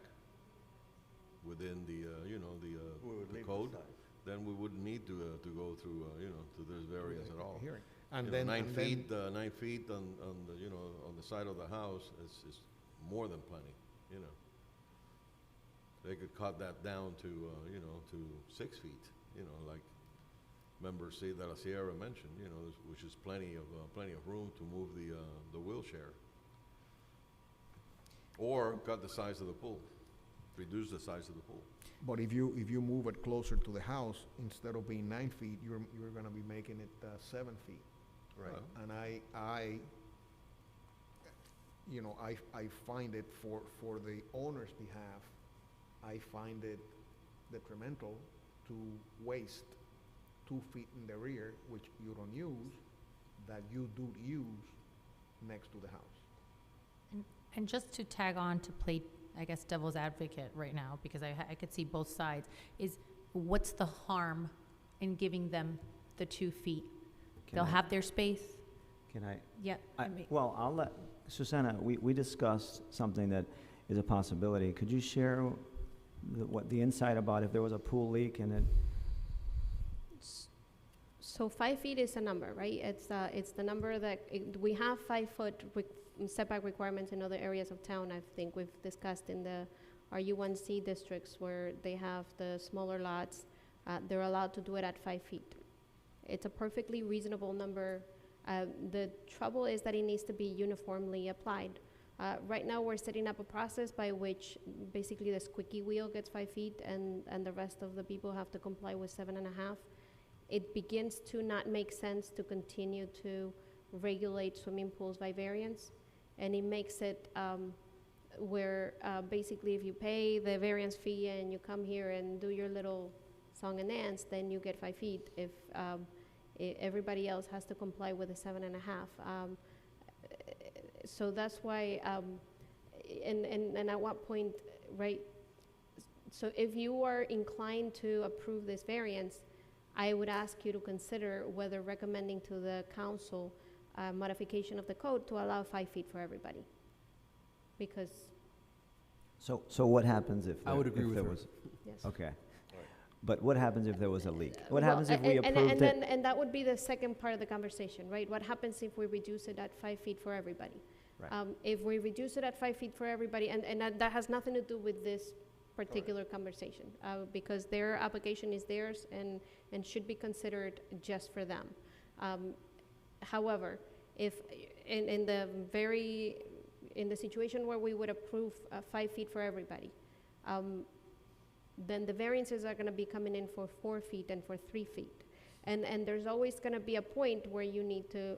S3: within the,
S4: We would
S3: the
S4: leave
S3: code,
S4: aside.
S3: then we wouldn't need to go through, to this variance at all.
S10: Hearing.
S3: You
S10: And
S3: know,
S10: then,
S3: 9
S10: and
S3: feet,
S10: then,
S3: 9 feet on the, on the side of the house is more than plenty, They could cut that down to, to 6 feet, like Member C. de la Sierra mentioned, which is plenty of room to move the wheelchair. Or cut the size of the pool, reduce the size of the pool.
S10: but if you move it closer to the house, instead of being 9 feet, you're gonna be making it 7 feet.
S3: Right.
S10: And I find it for the owner's behalf, I find it detrimental to waste 2 feet in the rear, which you don't use, that you do use next to the house.
S9: And just to tag on to play, I guess, devil's advocate right now, because I could see both sides, is what's the harm in giving them the 2 feet?
S11: Can
S9: They'll
S11: I-
S9: have their space.
S11: Can I?
S9: Yeah, I mean,
S11: Well, I'll let, Susanna, we discussed something that is a possibility. Could you share the insight about if there was a pool leak and it,
S6: So 5 feet is a number, right? It's the number that, we have 5 foot setback requirements in other areas of town. I think we've discussed in the RU1C districts where they have the smaller lots. They're allowed to do it at 5 feet. It's a perfectly reasonable number. The trouble is that it needs to be uniformly applied. Right now, we're setting up a process by which basically the squeaky wheel gets 5 feet and the rest of the people have to comply with 7.5. It begins to not make sense to continue to regulate swimming pools by variance. And it makes it where basically if you pay the variance fee and you come here and do your little song and dance, then you get 5 feet. If everybody else has to comply with the 7.5. So that's why, and at what point, right? So if you are inclined to approve this variance, I would ask you to consider whether recommending to the council modification of the code to allow 5 feet for everybody. Because,
S11: so what happens if
S1: I would agree with
S11: there
S1: her.
S11: was,
S6: yes.
S11: okay. But what happens if there was a leak? What
S6: Well,
S11: happens if we approved it?
S6: And that would be the second part of the conversation, right? What happens if we reduce it at 5 feet for everybody?
S11: Right.
S6: If we reduce it at 5 feet for everybody, and that has nothing to do with this particular conversation, because their application is theirs and should be considered just for them. However, if in the situation where we would approve 5 feet for everybody, then the variances are gonna be coming in for 4 feet and for 3 feet. And there's always gonna be a point where you need to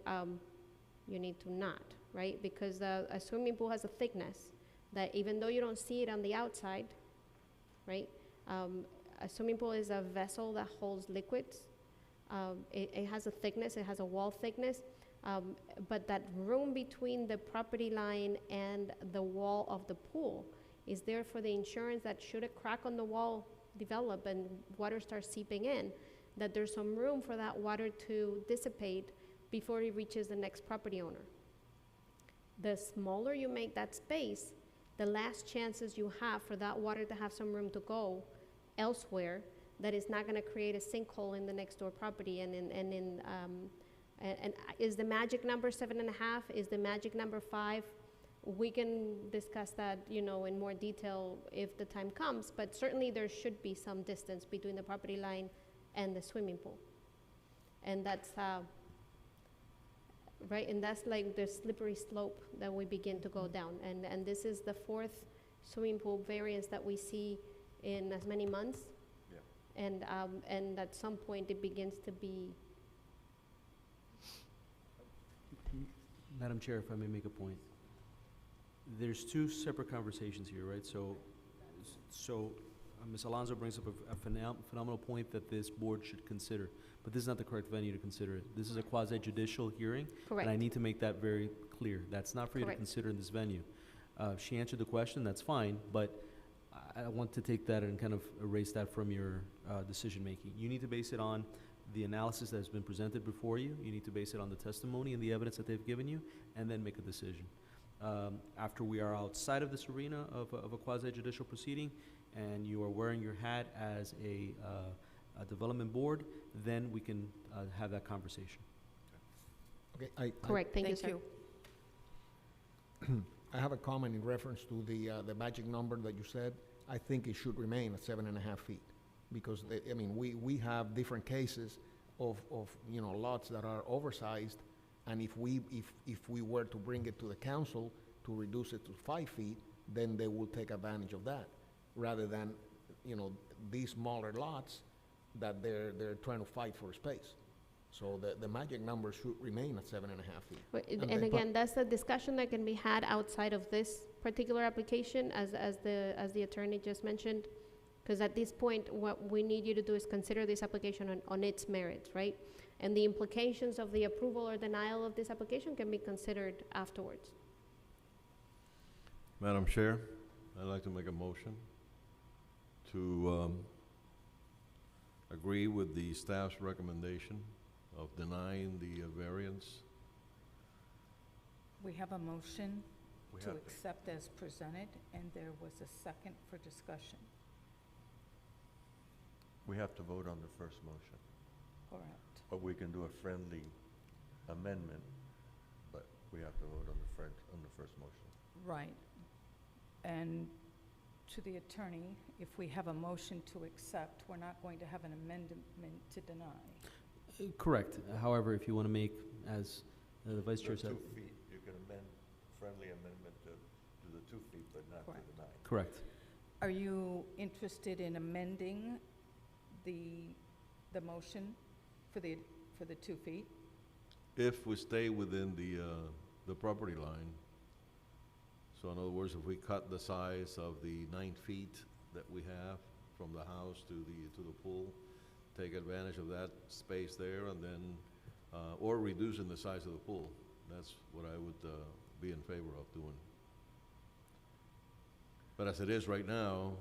S6: not, right? Because a swimming pool has a thickness that even though you don't see it on the outside, right? A swimming pool is a vessel that holds liquids. It has a thickness, it has a wall thickness, but that room between the property line and the wall of the pool is there for the insurance that should a crack on the wall develop and water starts seeping in, that there's some room for that water to dissipate before it reaches the next property owner. The smaller you make that space, the less chances you have for that water to have some room to go elsewhere that is not gonna create a sinkhole in the next door property and is the magic number 7.5? Is the magic number 5? we can discuss that, you know, in more detail if the time comes, but certainly there should be some distance between the property line and the swimming pool. And that's, right, and that's like the slippery slope that we begin to go down. And this is the fourth swimming pool variance that we see in as many months.
S4: Yeah.
S6: And at some point, it begins to be.
S1: Madam Chair, if I may make a point. There's two separate conversations here, right? So Ms. Alonso brings up a phenomenal point that this board should consider, but this is not the correct venue to consider it. This is a quasi-judicial hearing.
S6: Correct.
S1: And I need to make that very clear. That's not for you to
S6: Correct.
S1: consider in this venue. She answered the question, that's fine, but I want to take that and kind of erase that from your decision-making. You need to base it on the analysis that has been presented before you. You need to base it on the testimony and the evidence that they've given you, and then make a decision. After we are outside of this arena of a quasi-judicial proceeding, and you are wearing your hat as a development board, then we can have that conversation.
S10: Okay,
S6: Correct, thank you, sir.
S10: I have a comment in reference to the magic number that you said. I think it should remain at 7.5 feet, because, I mean, we have different cases of, you know, lots that are oversized, and if we were to bring it to the council to reduce it to 5 feet, then they will take advantage of that, rather than, you know, these smaller lots that they're trying to fight for space. So the magic number should remain at 7.5 feet.
S6: And again, that's a discussion that can be had outside of this particular application, as the attorney just mentioned. Because at this point, what we need you to do is consider this application on its merits, right? And the implications of the approval or denial of this application can be considered afterwards.
S3: Madam Chair, I'd like to make a motion to agree with the staff's recommendation of denying the variance.
S2: We have a motion
S4: We
S2: to
S4: have
S2: accept as presented, and there was a second for discussion.
S4: We have to vote on the first motion,
S2: Correct.
S4: but we can do a friendly amendment, but we have to vote on the first motion.
S2: Right. And to the attorney, if we have a motion to accept, we're not going to have an amendment to deny.
S1: Correct. However, if you want to make, as the Vice Chair
S4: The
S1: said.
S4: 2 feet, you can amend, friendly amendment to the 2 feet, but not to
S2: Correct.
S4: the 9.
S1: Correct.
S2: Are you interested in amending the motion for the 2 feet?
S3: If we stay within the property line, so in other words, if we cut the size of the 9 feet that we have from the house to the pool, take advantage of that space there, and then, or reducing the size of the pool, that's what I would be in favor of doing. But as it is right now,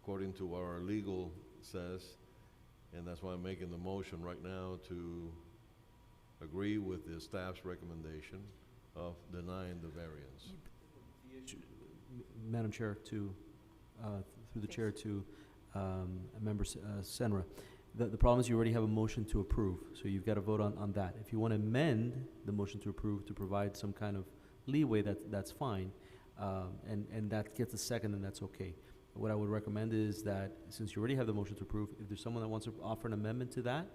S3: according to what our legal says, and that's why I'm making the motion right now to agree with the staff's recommendation of denying the variance.
S1: Madam Chair, through the chair to Member Senra. The problem is you already have a motion to approve, so you've got to vote on that. If you want to amend the motion to approve to provide some kind of leeway, that's fine, and that gets a second, and that's okay. What I would recommend is that, since you already have the motion to approve, if there's someone that wants to offer an amendment to that,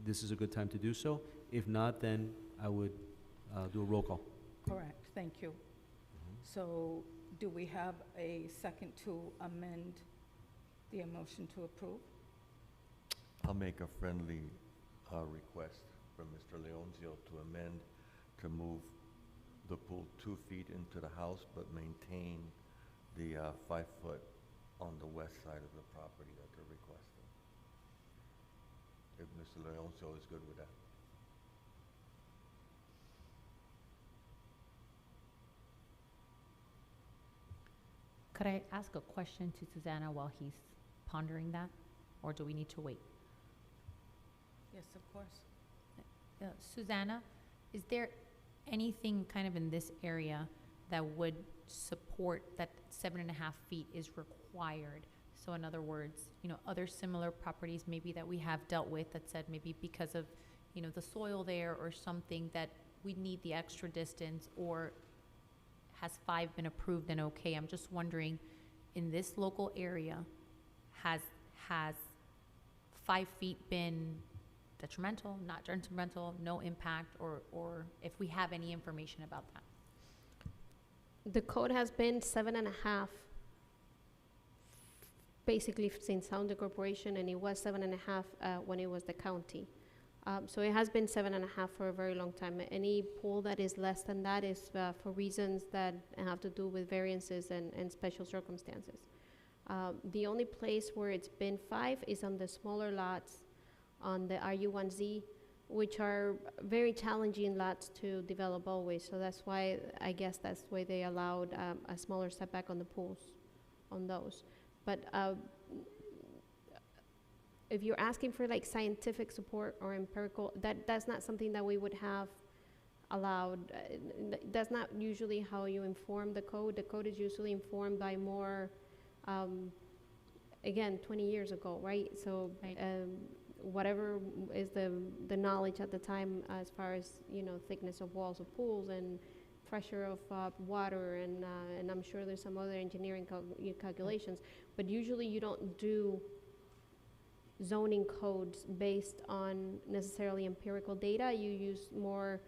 S1: this is a good time to do so. If not, then I would do a roll call.
S2: Correct, thank you. So do we have a second to amend the motion to approve?
S4: I'll make a friendly request from Mr. Leoncio to amend, to move the pool 2 feet into the house, but maintain the 5 foot on the west side of the property that they're requesting. If Mr. Leoncio is good with that.
S9: Could I ask a question to Susanna while he's pondering that, or do we need to wait?
S2: Yes, of course.
S9: Susanna, is there anything kind of in this area that would support that 7.5 feet is required? So in other words, you know, other similar properties maybe that we have dealt with that said maybe because of, you know, the soil there or something that we need the extra distance, or has 5 been approved and okay? I'm just wondering, in this local area, has 5 feet been detrimental, not detrimental, no impact, or if we have any information about that?
S6: The code has been 7.5, basically since Sound the Corporation, and it was 7.5 when it was the county. So it has been 7.5 for a very long time. Any pool that is less than that is for reasons that have to do with variances and special circumstances. The only place where it's been 5 is on the smaller lots on the RU1Z, which are very challenging lots to develop always. So that's why, I guess that's why they allowed a smaller setback on the pools, on those. But if you're asking for like scientific support or empirical, that's not something that we would have allowed. That's not usually how you inform the code. The code is usually informed by more, again, 20 years ago, right? So
S9: Right.
S6: Whatever is the knowledge at the time as far as, you know, thickness of walls of pools and pressure of water, and I'm sure there's some other engineering calculations, but usually you don't do zoning codes based on necessarily empirical data. You use more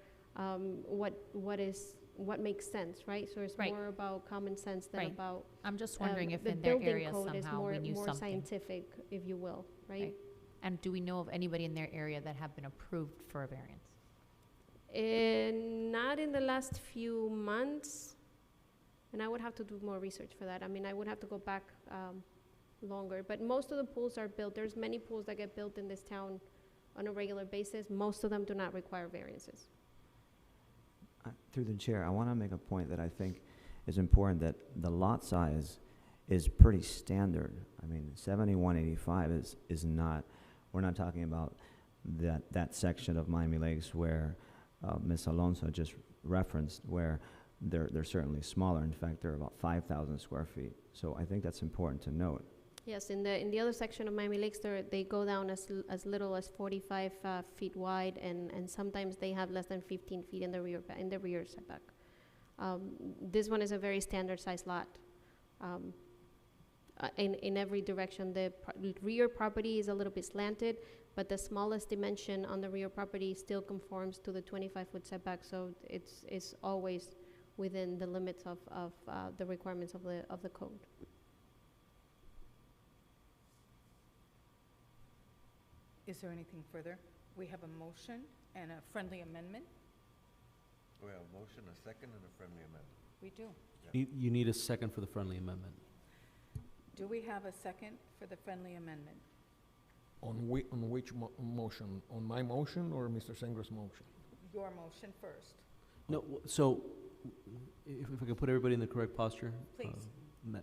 S6: what makes sense, right? So it's
S9: Right.
S6: more about common sense than
S9: Right.
S6: about
S9: I'm just wondering if
S6: the
S9: in their
S6: building
S9: area
S6: code is
S9: somehow
S6: more
S9: we knew
S6: more
S9: something.
S6: scientific, if you will, right?
S9: Right. And do we know of anybody in their area that have been approved for a variance?
S6: Not in the last few months, and I would have to do more research for that. I mean, I would have to go back longer, but most of the pools are built. There's many pools that get built in this town on a regular basis. Most of them do not require variances.
S11: Through the chair, I want to make a point that I think is important, that the lot size is pretty standard. I mean, 7185 is not, we're not talking about that section of Miami Lakes where Ms. Alonso just referenced, where they're certainly smaller. In fact, they're about 5,000 square feet. So I think that's important to note.
S6: Yes, in the other section of Miami Lakes, they go down as little as 45 feet wide, and sometimes they have less than 15 feet in the rear setback. This one is a very standard size lot. In every direction, the rear property is a little bit slanted, but the smallest dimension on the rear property still conforms to the 25-foot setback, so it's always within the limits of the requirements of the code.
S2: Is there anything further? We have a motion and a friendly amendment.
S4: We have a motion, a second, and a friendly amendment.
S2: We do.
S1: You need a second for the friendly amendment.
S2: Do we have a second for the friendly amendment?
S10: On which motion? On my motion or Mr. Sengra's motion?
S2: Your motion first.
S1: No, so if I can put everybody in the correct posture,
S2: Please.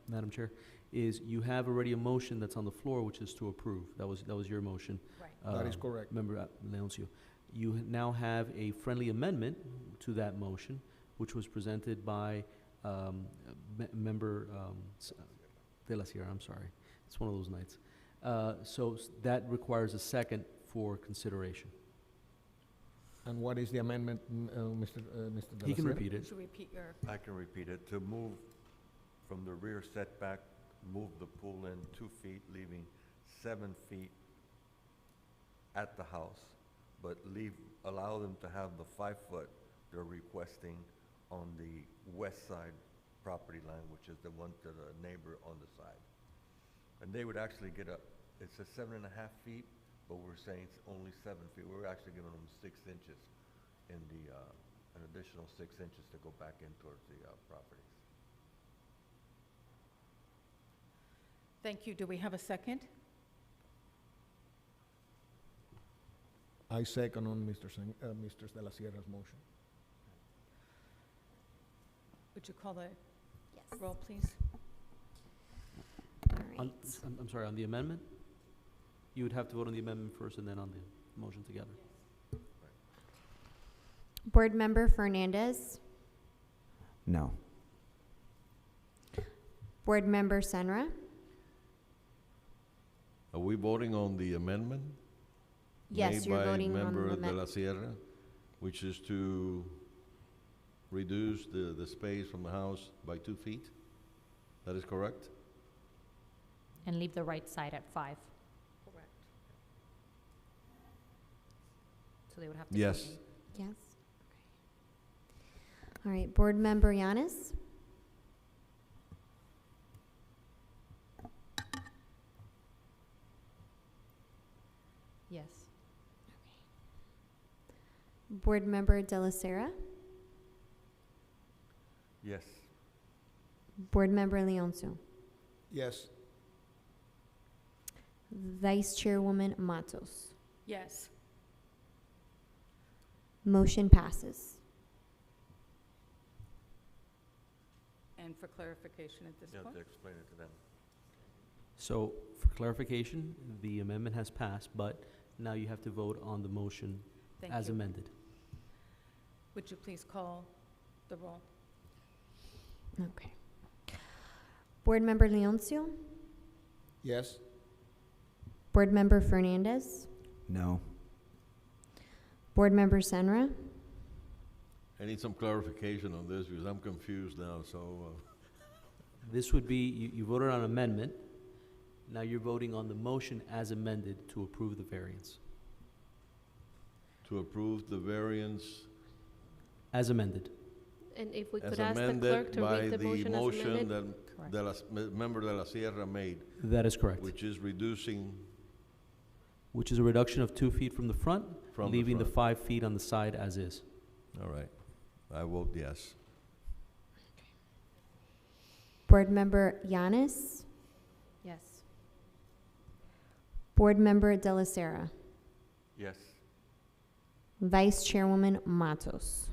S1: Madam Chair, is you have already a motion that's on the floor, which is to approve. That was your motion.
S2: Right.
S10: That is correct.
S1: Member Leoncio. You now have a friendly amendment to that motion, which was presented by Member De La Sierra. I'm sorry. It's one of those nights. So that requires a second for consideration.
S10: And what is the amendment, Mr. De La
S1: He can
S10: Sierra?
S1: repeat it.
S2: Should we repeat your,
S4: I can repeat it. To move from the rear setback, move the pool in 2 feet, leaving 7 feet at the house, but allow them to have the 5-foot they're requesting on the west side property line, which is the one to the neighbor on the side. And they would actually get it says 7.5 feet, but we're saying it's only 7 feet. We're actually giving them 6 inches in an additional 6 inches to go back in towards the properties.
S2: thank you. Do we have a second?
S10: I second on Mr. De La Sierra's motion.
S2: Would you call the
S7: Yes.
S2: roll, please?
S7: All
S1: On-
S7: right.
S1: I'm sorry, on the amendment? You would have to vote on the amendment first and then on the motion together.
S7: Board Member Fernandez,
S11: No.
S7: Board Member Senra,
S3: Are we voting on the amendment?
S7: yes, you're voting on the
S3: Made by Member De La
S7: amendment.
S3: Sierra, which is to reduce the space from the house by 2 feet? That is correct?
S9: And leave the right side at 5.
S2: Correct.
S9: So they would have to.
S3: Yes.
S7: Yes? Okay. All right, Board Member Yanis?
S9: Yes.
S7: Board Member De La Sera?
S4: Yes.
S7: Board Member Leoncio?
S10: Yes.
S7: Vice Chairwoman Matos?
S2: Yes.
S7: Motion passes.
S2: And for clarification at this
S4: You have
S2: point?
S4: to explain it to them.
S1: So, for clarification, the amendment has passed, but now you have to vote on the motion
S2: Thank
S1: as
S2: you.
S1: amended.
S2: Would you please call the roll?
S7: Okay. Board Member Leoncio?
S10: Yes.
S7: Board Member Fernandez?
S11: No.
S7: Board Member Senra?
S3: I need some clarification on this because I'm confused now, so,
S1: This would be, you voted on amendment, now you're voting on the motion as amended to approve the variance.
S3: to approve the variance
S1: As amended.
S6: And if we
S3: as
S6: could ask the clerk
S3: amended
S6: to
S3: by
S6: read the
S3: the
S6: motion as
S3: motion
S6: amended?
S9: Correct.
S3: that Member De La Sierra made,
S1: That is correct.
S3: which is reducing
S1: Which is a reduction of 2 feet from the front,
S3: from
S1: leaving the
S3: front.
S1: 5 feet on the side as is.
S3: All right. I vote yes.
S7: Board Member Yanis?
S9: Yes.
S7: Board Member De La Sera?
S4: Yes.
S7: Vice Chairwoman Matos?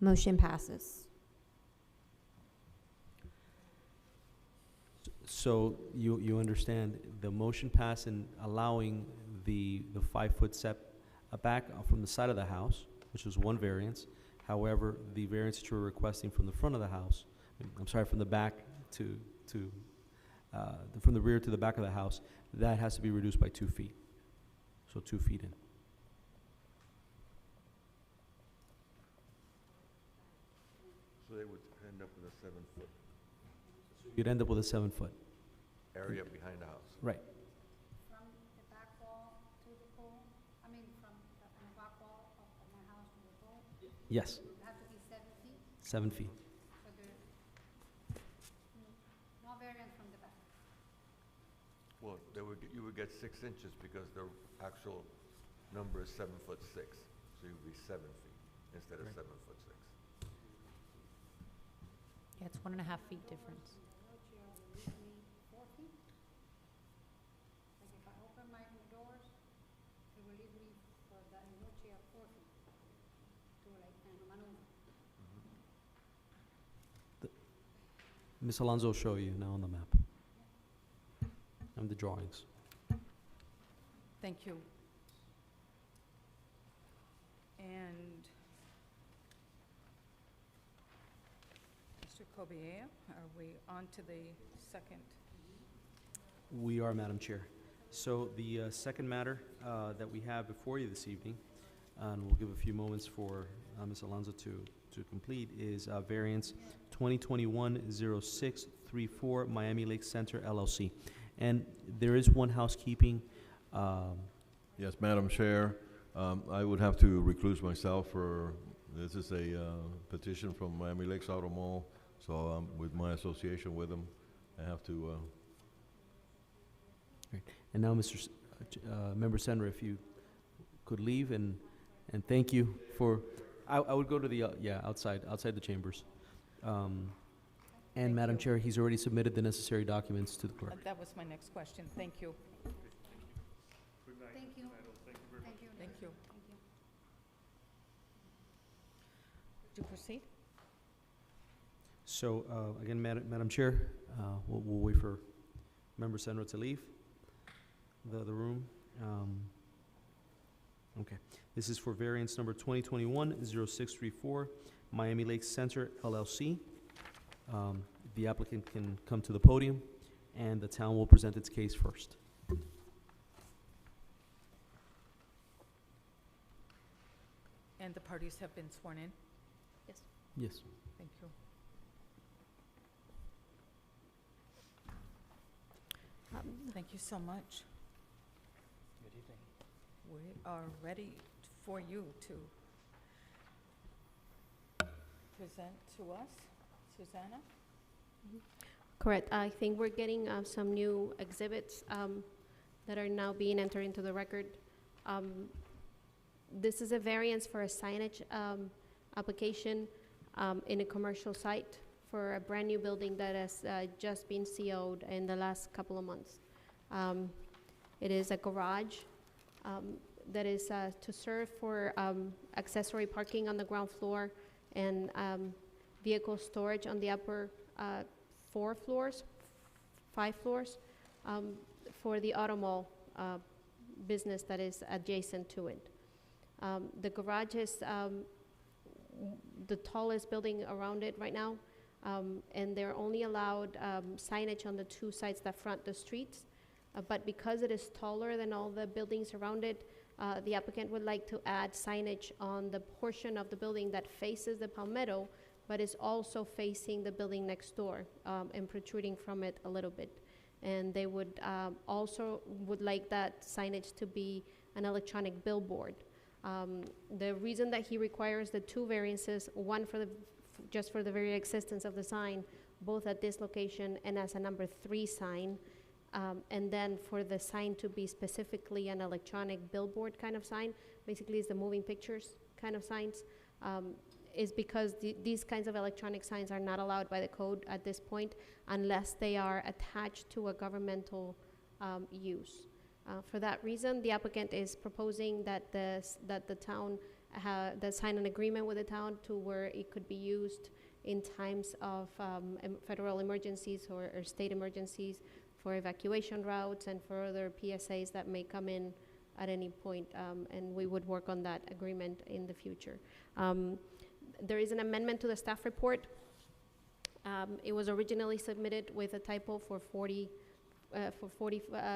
S7: Motion passes.
S1: So you understand, the motion passed in allowing the 5-foot back from the side of the house, which was one variance. However, the variance that you're requesting from the front of the house, I'm sorry, from the back from the rear to the back of the house, that has to be reduced by 2 feet. So 2 feet in.
S4: So they would end up with a 7-foot
S1: You'd end up with a 7-foot.
S4: area behind the house.
S1: Right.
S5: From the back wall to the pool, I mean, from the back wall of my house to the pool,
S1: Yes,
S5: it has to be 7 feet,
S1: 7 feet.
S5: so there, no variance from the back.
S4: Well, you would get 6 inches because the actual number is 7'6", so you'd be 7 feet instead of
S1: Right.
S4: 7'6".
S9: Yeah, it's 1.5 feet difference.
S5: Wheelchair will leave me 4 feet. Like if I open my doors, it will leave me for the wheelchair 4 feet to like, maneuver.
S1: Ms. Alonso will show you now on the map. And the drawings.
S2: Thank you. And Mr. Cobiella, are we on to the second?
S1: We are, Madam Chair. So the second matter that we have before you this evening, and we'll give a few moments for Ms. Alonso to complete, is variance 2021-0634 Miami Lake Center LLC. And there is one housekeeping.
S3: Yes, Madam Chair, I would have to recluse myself for, this is a petition from Miami Lakes Auto Mall, so with my association with them, I have to,
S1: And now, Member Senra, if you could leave, and thank you for, I would go to the, outside the chambers. And Madam Chair, he's already submitted the necessary documents to the clerk.
S2: That was my next question. Thank you.
S8: Good night,
S5: Thank you.
S8: Ms. Idle. Thank you very much.
S5: Thank you.
S2: Thank you.
S5: Thank you.
S2: Would you proceed?
S1: So, again, Madam Chair, we'll wait for Member Senra to leave the room. Okay, this is for variance number 2021-0634, Miami Lakes Center LLC. The applicant can come to the podium, and the town will present its case first.
S2: And the parties have been sworn in?
S6: Yes.
S1: Yes.
S2: Thank you. Thank you so much.
S1: Good evening.
S2: We are ready for you to present to us. Susanna?
S6: Correct. I think we're getting some new exhibits that are now being entered into the record. This is a variance for a signage application in a commercial site for a brand-new building that has just been CO'd in the last couple of months. It is a garage that is to serve for accessory parking on the ground floor and vehicle storage on the upper 5 floors, for the auto mall business that is adjacent to it. The garage is the tallest building around it right now, and they're only allowed signage on the 2 sides that front the streets. But because it is taller than all the buildings around it, the applicant would like to add signage on the portion of the building that faces the Palmetto, but is also facing the building next door and protruding from it a little bit. And they would also would like that signage to be an electronic billboard. The reason that he requires the 2 variances, one for just for the very existence of the sign, both at this location and as a number 3 sign, and then for the sign to be specifically an electronic billboard kind of sign, basically it's the moving pictures kind of signs, is because these kinds of electronic signs are not allowed by the code at this point unless they are attached to a governmental use. For that reason, the applicant is proposing that the town that sign an agreement with the town to where it could be used in times of federal emergencies or state emergencies for evacuation routes and for other PSAs that may come in at any point, and we would work on that agreement in the future. There is an amendment to the staff report. It was originally submitted with a typo for 40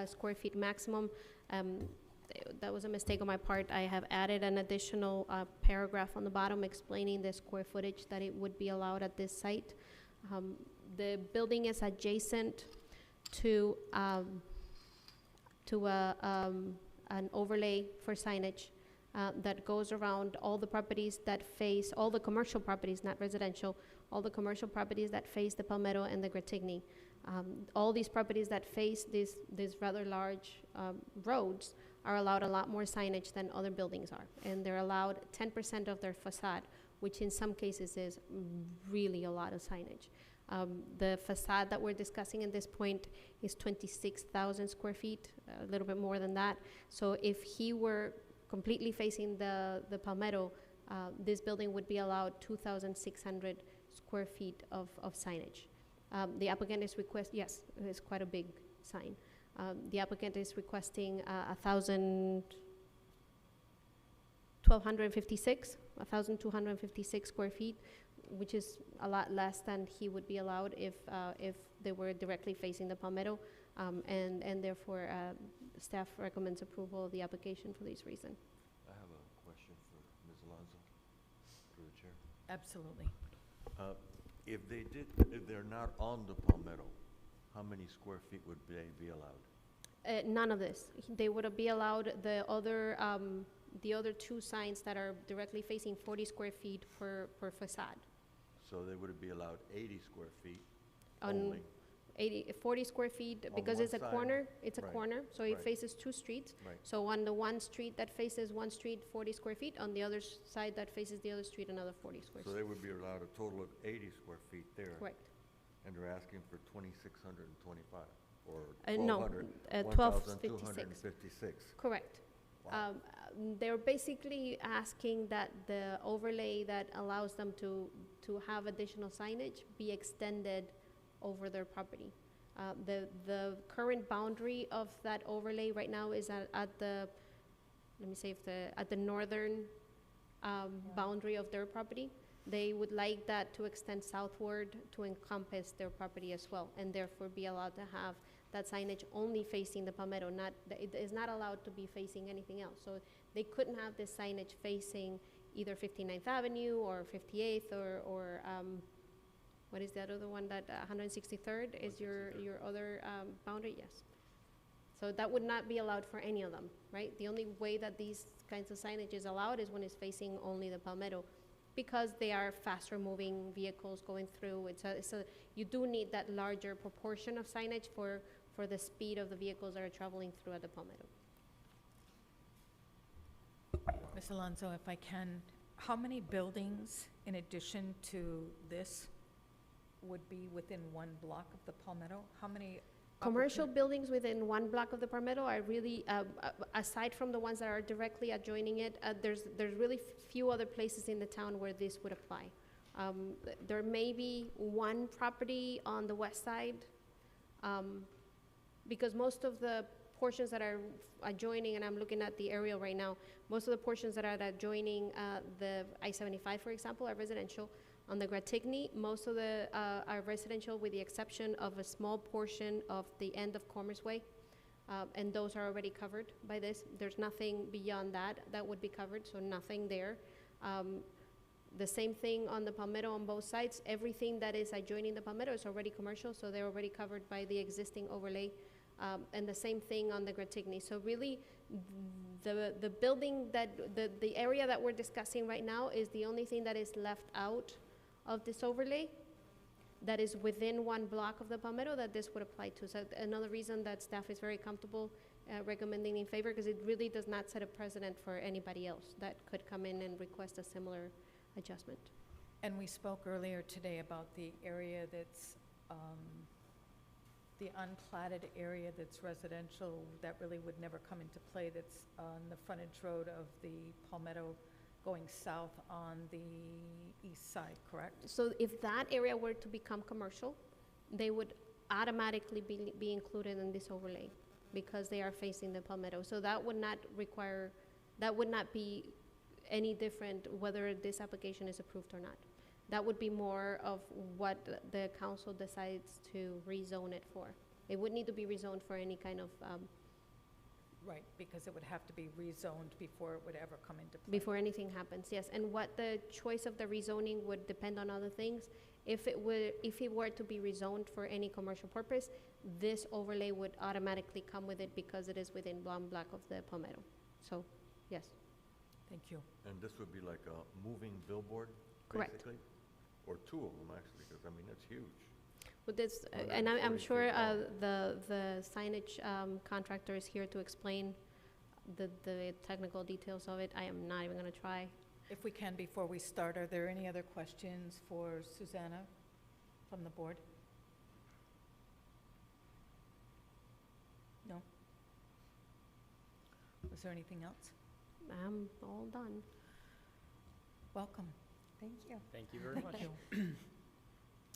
S6: square feet maximum. That was a mistake on my part. I have added an additional paragraph on the bottom explaining the square footage that it would be allowed at this site. The building is adjacent to an overlay for signage that goes around all the properties that face, all the commercial properties, not residential, all the commercial properties that face the Palmetto and the Gratigny. All these properties that face these rather large roads are allowed a lot more signage than other buildings are. And they're allowed 10% of their facade, which in some cases is really a lot of signage. The facade that we're discussing at this point is 26,000 square feet, a little bit more than that. So if he were completely facing the Palmetto, this building would be allowed 2,600 square feet of signage. The applicant is yes, it's quite a big sign. The applicant is requesting 1,256 square feet, which is a lot less than he would be allowed if they were directly facing the Palmetto, and therefore staff recommends approval of the application for this reason.
S4: I have a question for Ms. Alonso, through the chair.
S2: Absolutely.
S4: If they're not on the Palmetto, how many square feet would they be allowed?
S6: None of this. They would be allowed the other 2 signs that are directly facing 40 square feet per facade.
S4: So they would be allowed 80 square feet
S6: On
S4: only?
S6: 40 square feet,
S4: On
S6: because
S4: one
S6: it's a
S4: side.
S6: corner, it's a
S4: Right.
S6: corner, so
S4: Right.
S6: it faces 2 streets.
S4: Right.
S6: So on the one street that faces one street, 40 square feet, on the other side that faces the other street, another 40 square
S4: So
S6: feet.
S4: they would be allowed a total of 80 square feet there?
S6: Correct.
S4: And they're asking for 2,625, or
S6: No,
S4: 1,256?
S6: 1256. Correct.
S4: Wow.
S6: They're basically asking that the overlay that allows them to have additional signage be extended over their property. The current boundary of that overlay right now is at the, let me say, at the northern boundary of their property. They would like that to extend southward to encompass their property as well, and therefore be allowed to have that signage only facing the Palmetto. It is not allowed to be facing anything else. So they couldn't have this signage facing either 59th Avenue or 58th or what is that other one, that 163rd is your other boundary? Yes. So that would not be allowed for any of them, right? The only way that these kinds of signage is allowed is when it's facing only the Palmetto, because they are faster moving vehicles going through. So you do need that larger proportion of signage for the speed of the vehicles that are traveling through at the Palmetto.
S2: Ms. Alonso, if I can, how many buildings in addition to this would be within one block of the Palmetto? How many?
S6: Commercial buildings within one block of the Palmetto are really, aside from the ones that are directly adjoining it, there's really few other places in the town where this would apply. There may be one property on the west side, because most of the portions that are adjoining, and I'm looking at the aerial right now, most of the portions that are adjoining the I-75, for example, are residential. On the Gratigny, most of the are residential, with the exception of a small portion of the end of Commerce Way, and those are already covered by this. There's nothing beyond that that would be covered, so nothing there. The same thing on the Palmetto on both sides. Everything that is adjoining the Palmetto is already commercial, so they're already covered by the existing overlay. And the same thing on the Gratigny. So really, the building the area that we're discussing right now is the only thing that is left out of this overlay that is within one block of the Palmetto that this would apply to. So another reason that staff is very comfortable recommending in favor, because it really does not set a precedent for anybody else that could come in and request a similar adjustment.
S2: And we spoke earlier today about the area that's, the unplatted area that's residential, that really would never come into play, that's on the frontage road of the Palmetto going south on the east side, correct?
S6: So if that area were to become commercial, they would automatically be included in this overlay because they are facing the Palmetto. So that would not be any different whether this application is approved or not. That would be more of what the council decides to rezone it for. It would need to be rezoned for any kind of
S2: Right, because it would have to be rezoned before it would ever come into play.
S6: before anything happens, yes. And what the choice of the rezoning would depend on other things. If it were to be rezoned for any commercial purpose, this overlay would automatically come with it because it is within one block of the Palmetto. So, yes.
S2: Thank you.
S4: And this would be like a moving billboard,
S6: Correct.
S4: basically? Or two of them, actually, because, I mean, that's huge.
S6: With this,
S4: More than
S6: and I'm
S4: 40
S6: sure
S4: feet long.
S6: the signage contractor is here to explain the technical details of it. I am not even going to try.
S2: If we can, before we start, are there any other questions for Susanna from the board? No? Was there anything else?
S6: I'm all done.
S2: Welcome.
S12: Thank you.
S13: Thank you very much.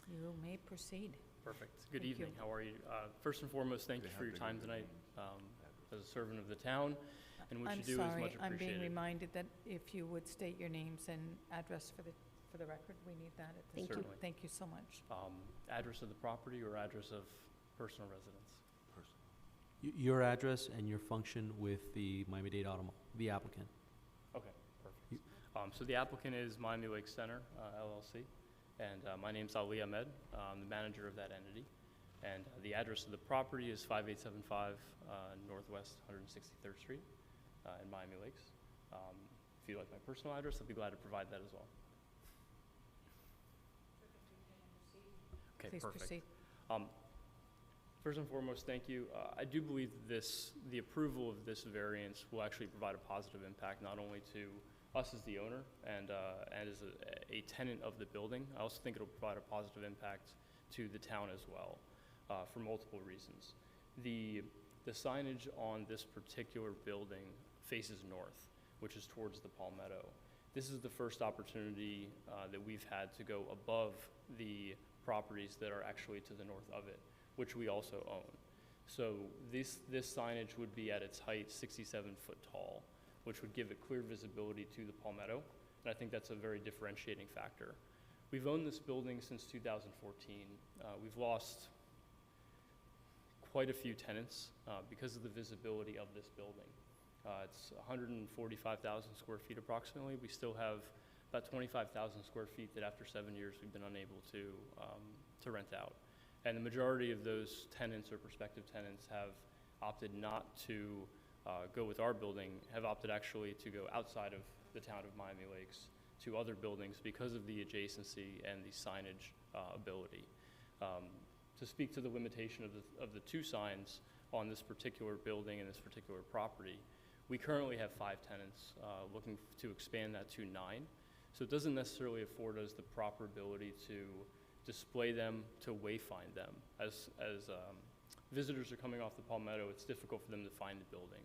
S2: You may proceed.
S13: Perfect. Good
S2: Thank
S13: evening.
S2: you.
S13: How are you? First and foremost, thank you for your time tonight. As a servant of the town, and what
S2: I'm
S13: you do is much
S2: sorry,
S13: appreciated.
S2: I'm being reminded that if you would state your names and address for the record, we need that at this
S6: Thank you.
S2: time.
S13: Certainly.
S2: Thank you so much.
S13: Address of the property or address of personal residence?
S1: Your address and your function with the Miami-Dade the applicant.
S13: Okay, perfect. So the applicant is Miami Lakes Center, LLC, and my name's Ali Ahmed. I'm the manager of that entity. And the address of the property is 5875 Northwest 163rd Street in Miami Lakes. If you'd like my personal address, I'd be glad to provide that as well. Okay,
S2: Please
S13: perfect.
S2: proceed.
S13: First and foremost, thank you. I do believe the approval of this variance will actually provide a positive impact not only to us as the owner and as a tenant of the building. I also think it'll provide a positive impact to the town as well for multiple reasons. The signage on this particular building faces north, which is towards the Palmetto. This is the first opportunity that we've had to go above the properties that are actually to the north of it, which we also own. So this signage would be at its height 67 foot tall, which would give it clear visibility to the Palmetto, and I think that's a very differentiating factor. We've owned this building since 2014. We've lost quite a few tenants because of the visibility of this building. It's 145,000 square feet approximately. We still have about 25,000 square feet that after 7 years we've been unable to rent out. And the majority of those tenants or prospective tenants have opted not to go with our building, have opted actually to go outside of the town of Miami Lakes to other buildings because of the adjacency and the signage ability. To speak to the limitation of the 2 signs on this particular building and this particular property, we currently have 5 tenants looking to expand that to 9. So it doesn't necessarily afford us the proper ability to display them, to wayfind them. As visitors are coming off the Palmetto, it's difficult for them to find the building.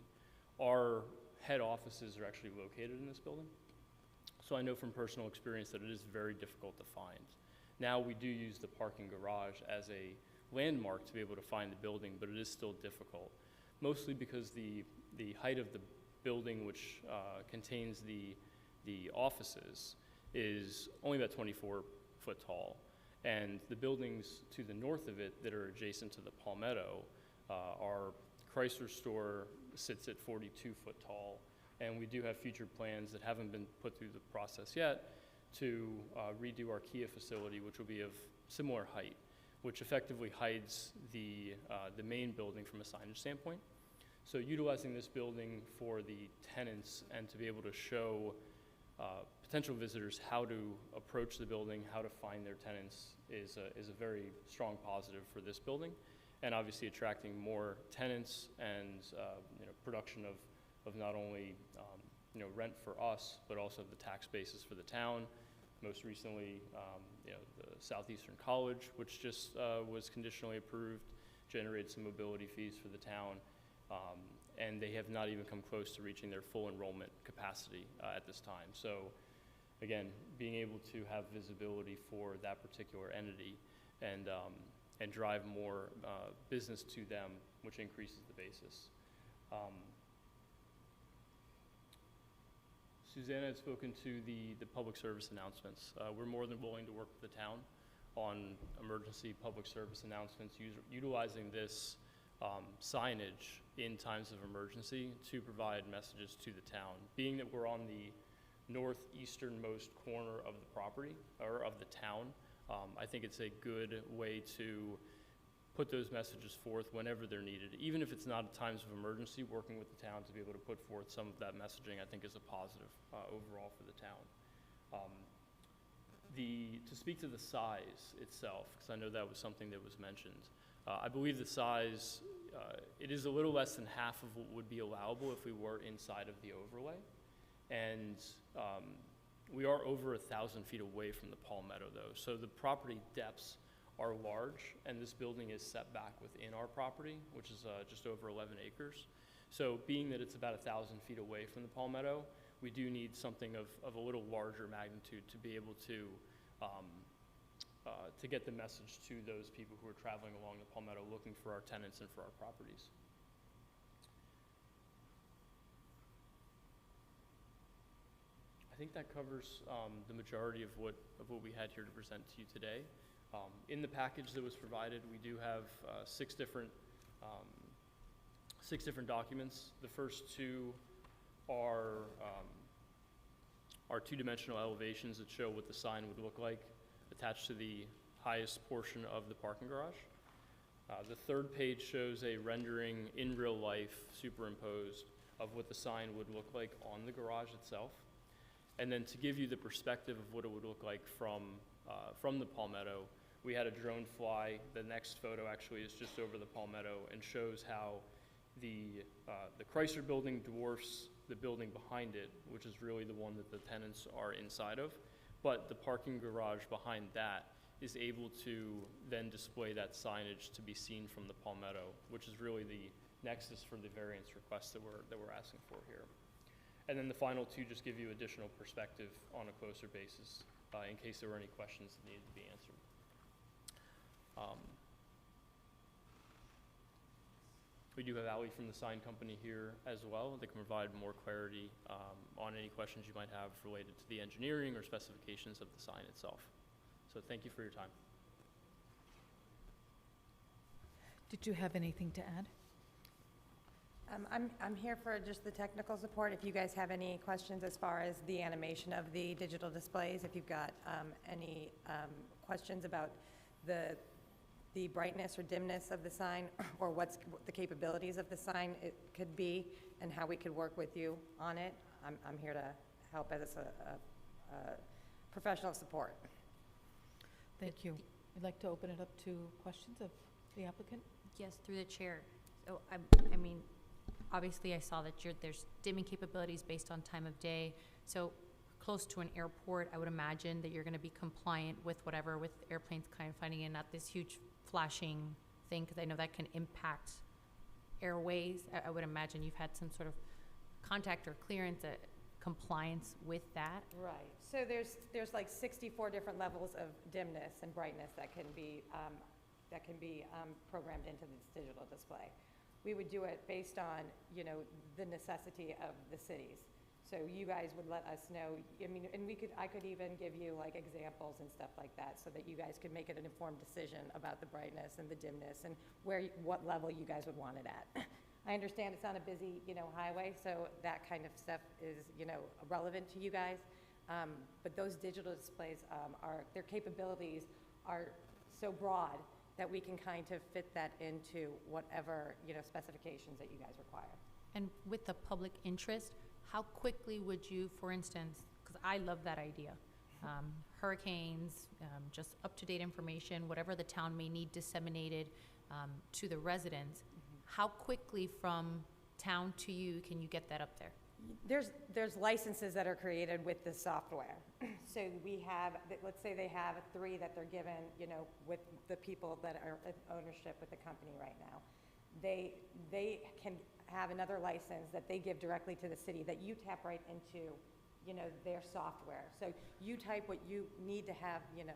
S13: Our head offices are actually located in this building. So I know from personal experience that it is very difficult to find. Now we do use the parking garage as a landmark to be able to find the building, but it is still difficult. Mostly because the height of the building, which contains the offices, is only about 24 foot tall. And the buildings to the north of it that are adjacent to the Palmetto, our Chrysler store sits at 42 foot tall. And we do have future plans that haven't been put through the process yet to redo our Kia facility, which will be of similar height, which effectively hides the main building from a signage standpoint. So utilizing this building for the tenants and to be able to show potential visitors how to approach the building, how to find their tenants is a very strong positive for this building, and obviously attracting more tenants and production of not only rent for us, but also the tax basis for the town. Most recently, the Southeastern College, which just was conditionally approved, generated some mobility fees for the town, and they have not even come close to reaching their full enrollment capacity at this time. So again, being able to have visibility for that particular entity and drive more business to them, which increases the basis. Susanna had spoken to the public service announcements. We're more than willing to work with the town on emergency public service announcements, utilizing this signage in times of emergency to provide messages to the town. Being that we're on the northeasternmost corner of the property, or of the town, I think it's a good way to put those messages forth whenever they're needed. Even if it's not at times of emergency, working with the town to be able to put forth some of that messaging, I think is a positive overall for the town. To speak to the size itself, because I know that was something that was mentioned, I believe the size, it is a little less than half of what would be allowable if we were inside of the overlay. And we are over 1,000 feet away from the Palmetto though. So the property depths are large, and this building is set back within our property, which is just over 11 acres. So being that it's about 1,000 feet away from the Palmetto, we do need something of a little larger magnitude to be able to get the message to those people who are traveling along the Palmetto looking for our tenants and for our properties. I think that covers the majority of what we had here to present to you today. In the package that was provided, we do have 6 different documents. The first 2 are 2-dimensional elevations that show what the sign would look like attached to the highest portion of the parking garage. The 3rd page shows a rendering in real life superimposed of what the sign would look like on the garage itself. And then to give you the perspective of what it would look like from the Palmetto, we had a drone fly. The next photo actually is just over the Palmetto and shows how the Chrysler building dwarfs the building behind it, which is really the one that the tenants are inside of. But the parking garage behind that is able to then display that signage to be seen from the Palmetto, which is really the nexus for the variance request that we're asking for here. And then the final 2 just give you additional perspective on a closer basis in case there were any questions that needed to be answered. We do have Ali from the sign company here as well. They can provide more clarity on any questions you might have related to the engineering or specifications of the sign itself. So thank you for your time.
S9: Did you have anything to add?
S12: I'm here for just the technical support. If you guys have any questions as far as the animation of the digital displays, if you've got any questions about the brightness or dimness of the sign, or what the capabilities of the sign it could be, and how we could work with you on it, I'm here to help as a professional support.
S2: Thank you. I'd like to open it up to questions of the applicant.
S9: Yes, through the chair. So I mean, obviously I saw that there's dimming capabilities based on time of day. So close to an airport, I would imagine that you're gonna be compliant with whatever, with airplanes kind of finding it, not this huge flashing thing, because I know that can impact airways. I would imagine you've had some sort of contact or clearance, compliance with that.
S12: Right. So there's like 64 different levels of dimness and brightness that can be programmed into this digital display. We would do it based on, you know, the necessity of the cities. So you guys would let us know, I mean, and I could even give you like examples and stuff like that, so that you guys could make an informed decision about the brightness and the dimness and what level you guys would want it at. I understand it's on a busy, you know, highway, so that kind of stuff is, you know, relevant to you guys. But those digital displays, their capabilities are so broad that we can kind of fit that into whatever, you know, specifications that you guys require.
S9: And with the public interest, how quickly would you, for instance, because I love that idea, hurricanes, just up-to-date information, whatever the town may need disseminated to the residents, how quickly from town to you can you get that up there?
S12: There's licenses that are created with the software. So we have, let's say they have 3 that they're given, you know, with the people that are in ownership with the company right now. They can have another license that they give directly to the city that you tap right into, you know, their software. So you type what you need to have, you know,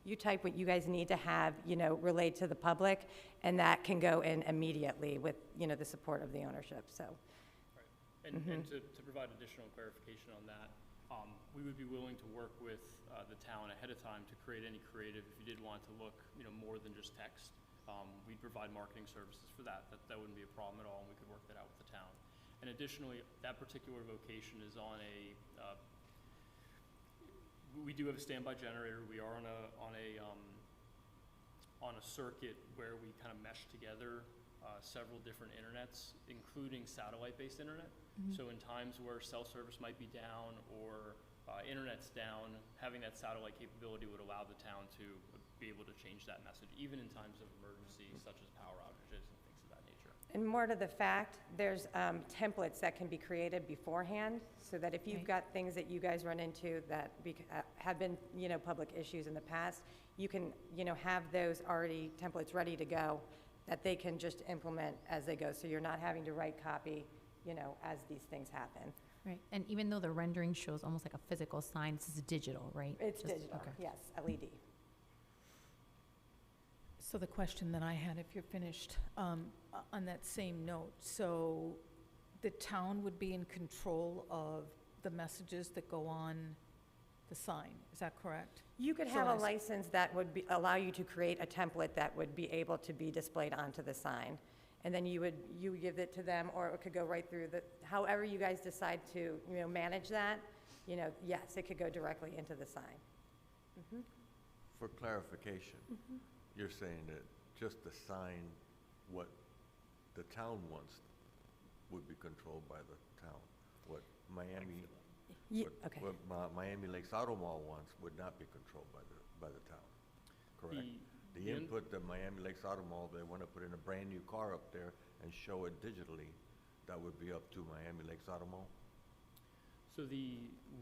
S12: you type what you guys need to have, you know, relayed to the public, and that can go in immediately with, you know, the support of the ownership, so.
S13: Right. And to provide additional clarification on that, we would be willing to work with the town ahead of time to create any creative if you did want to look, you know, more than just text. We'd provide marketing services for that. That wouldn't be a problem at all, and we could work that out with the town. And additionally, that particular location is on a, we do have a standby generator. We are on a circuit where we kind of mesh together several different internets, including satellite-based internet. So in times where cell service might be down or internet's down, having that satellite capability would allow the town to be able to change that message, even in times of emergency, such as power outages and things of that nature.
S12: And more to the fact, there's templates that can be created beforehand, so that if you've got things that you guys run into that have been, you know, public issues in the past, you can, you know, have those already templates ready to go that they can just implement as they go. So you're not having to write copy, you know, as these things happen.
S9: Right, and even though the rendering shows almost like a physical sign, this is digital, right?
S12: It's digital,
S9: okay.
S12: yes, LED.
S2: So the question that I had, if you're finished, on that same note, so the town would be in control of the messages that go on the sign, is that correct?
S12: You could have a license that would allow you to create a template that would be able to be displayed onto the sign. And then you give it to them, or it could go right through however you guys decide to, you know, manage that, you know, yes, it could go directly into the sign.
S4: For clarification, you're saying that just the sign, what the town wants would be controlled by the town. What Miami, what Miami Lakes Auto Mall wants would not be controlled by the town, correct? The input that Miami Lakes Auto Mall, they want to put in a brand new car up there and show it digitally, that would be up to Miami Lakes Auto Mall?
S13: So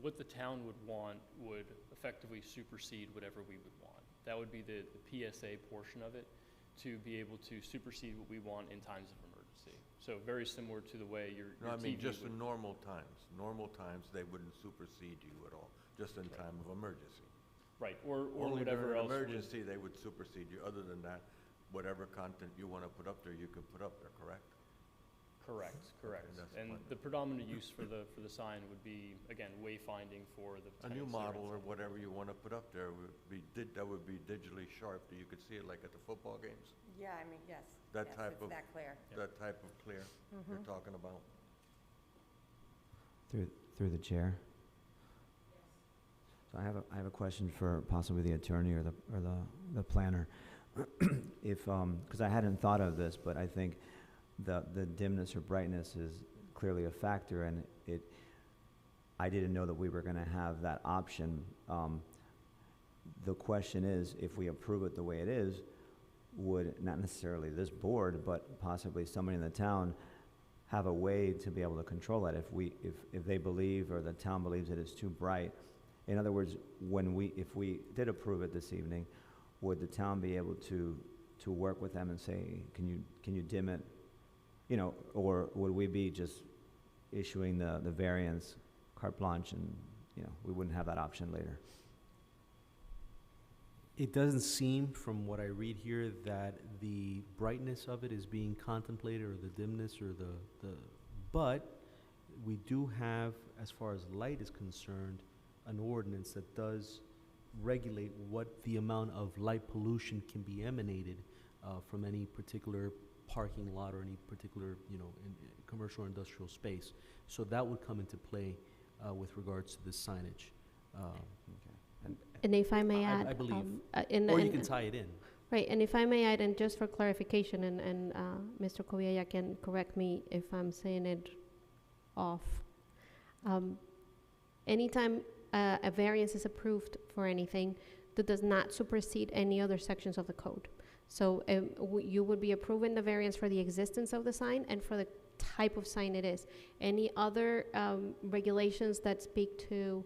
S13: what the town would want would effectively supersede whatever we would want. That would be the PSA portion of it, to be able to supersede what we want in times of emergency. So very similar to the way your
S4: No, I mean,
S13: TV
S4: just in normal times. Normal times, they wouldn't supersede you at all, just in time of emergency.
S13: Right, or
S4: Only
S13: whatever
S4: during
S13: else.
S4: an emergency, they would supersede you. Other than that, whatever content you want to put up there, you could put up there, correct?
S13: Correct, correct.
S4: that's
S13: And
S4: fine.
S13: the predominant use for the sign would be, again, wayfinding for the
S4: A new
S13: tenants that are
S4: model or
S13: inside.
S4: whatever you want to put up there would be, that would be digitally sharp, that you could see it like at the football games?
S12: Yeah, I mean, yes.
S4: That
S12: yes,
S4: type
S12: it's
S4: of-
S12: that clear.
S4: That type of clear you're
S12: Mhm.
S4: talking about?
S11: Through the chair. So I have a question for possibly the attorney or the planner. If, because I hadn't thought of this, but I think the dimness or brightness is clearly a factor, and I didn't know that we were gonna have that option. The question is, if we approve it the way it is, would, not necessarily this board, but possibly somebody in the town, have a way to be able to control that if they believe or the town believes that it's too bright? In other words, if we did approve it this evening, would the town be able to work with them and say, can you dim it? You know, or would we be just issuing the variance carte blanche, and, you know, we wouldn't have that option later?
S1: It doesn't seem, from what I read here, that the brightness of it is being contemplated, or the dimness, or but we do have, as far as light is concerned, an ordinance that does regulate what the amount of light pollution can be emanated from any particular parking lot or any particular, commercial or industrial space. So that would come into play with regards to this signage.
S6: And if I may add.
S1: I believe.
S6: Or
S1: you can tie it in.
S6: Right, and if I may add, and just for clarification, and Mr. Coviella can correct me if I'm saying it off. Anytime a variance is approved for anything, that does not supersede any other sections of the code. So you would be approving the variance for the existence of the sign and for the type of sign it is. Any other regulations that speak to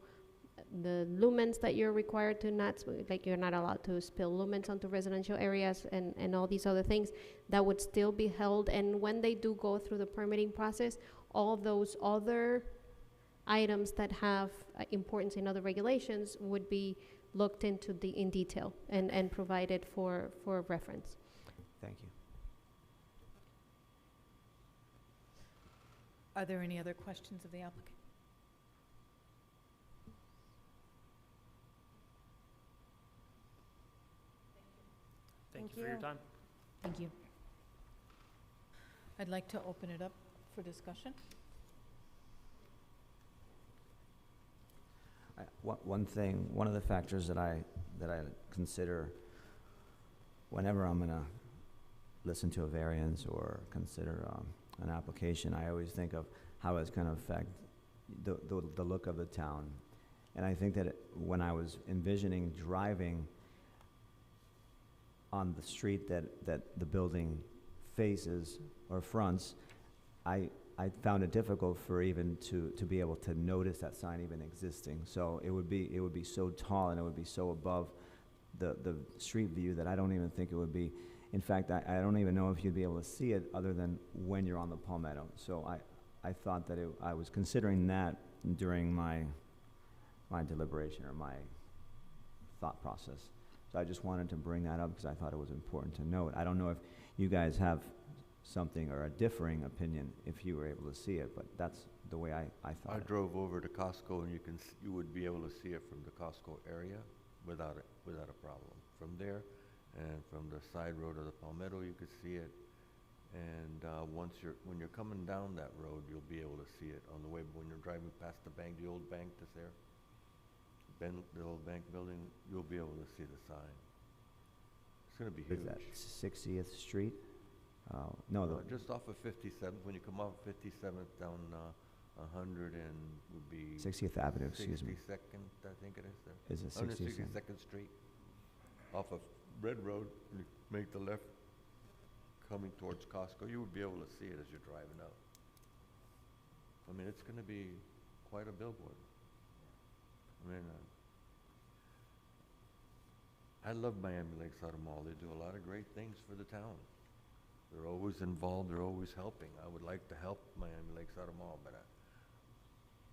S6: the lumens that you're required to not, like you're not allowed to spill lumens onto residential areas and all these other things, that would still be held. And when they do go through the permitting process, all those other items that have importance in other regulations would be looked into in detail and provided for reference.
S11: Thank you.
S2: Are there any other questions of the applicant?
S13: Thank you for your time.
S2: Thank you. I'd like to open it up for discussion.
S11: One of the factors that I consider whenever I'm gonna listen to a variance or consider an application, I always think of how it's gonna affect the look of the town. And I think that when I was envisioning driving on the street that the building faces or fronts, I found it difficult for even to be able to notice that sign even existing. So it would be so tall, and it would be so above the street view that I don't even think it would be. In fact, I don't even know if you'd be able to see it other than when you're on the Palmetto. So I thought that I was considering that during my deliberation or my thought process. So I just wanted to bring that up because I thought it was important to note. I don't know if you guys have something or a differing opinion if you were able to see it, but that's the way I thought
S4: I
S11: it.
S4: drove over to Costco, and you would be able to see it from the Costco area without a problem. From there, and from the side road of the Palmetto, you could see it. And when you're coming down that road, you'll be able to see it on the way. But when you're driving past the bank, the old bank that's there, the old bank building, you'll be able to see the sign. It's gonna be huge.
S11: Is that 60th Street? No,
S4: Just off of 57th, when you come off 57th down 100 and would be
S11: 60th Avenue, excuse me.
S4: 62nd, I think it is there.
S11: Is it 62nd?
S4: 162nd Street, off of Red Road, you make the left coming towards Costco, you would be able to see it as you're driving up. I mean, it's gonna be quite a billboard. I mean, I love Miami Lakes Auto Mall. They do a lot of great things for the town. They're always involved, they're always helping. I would like to help Miami Lakes Auto Mall, but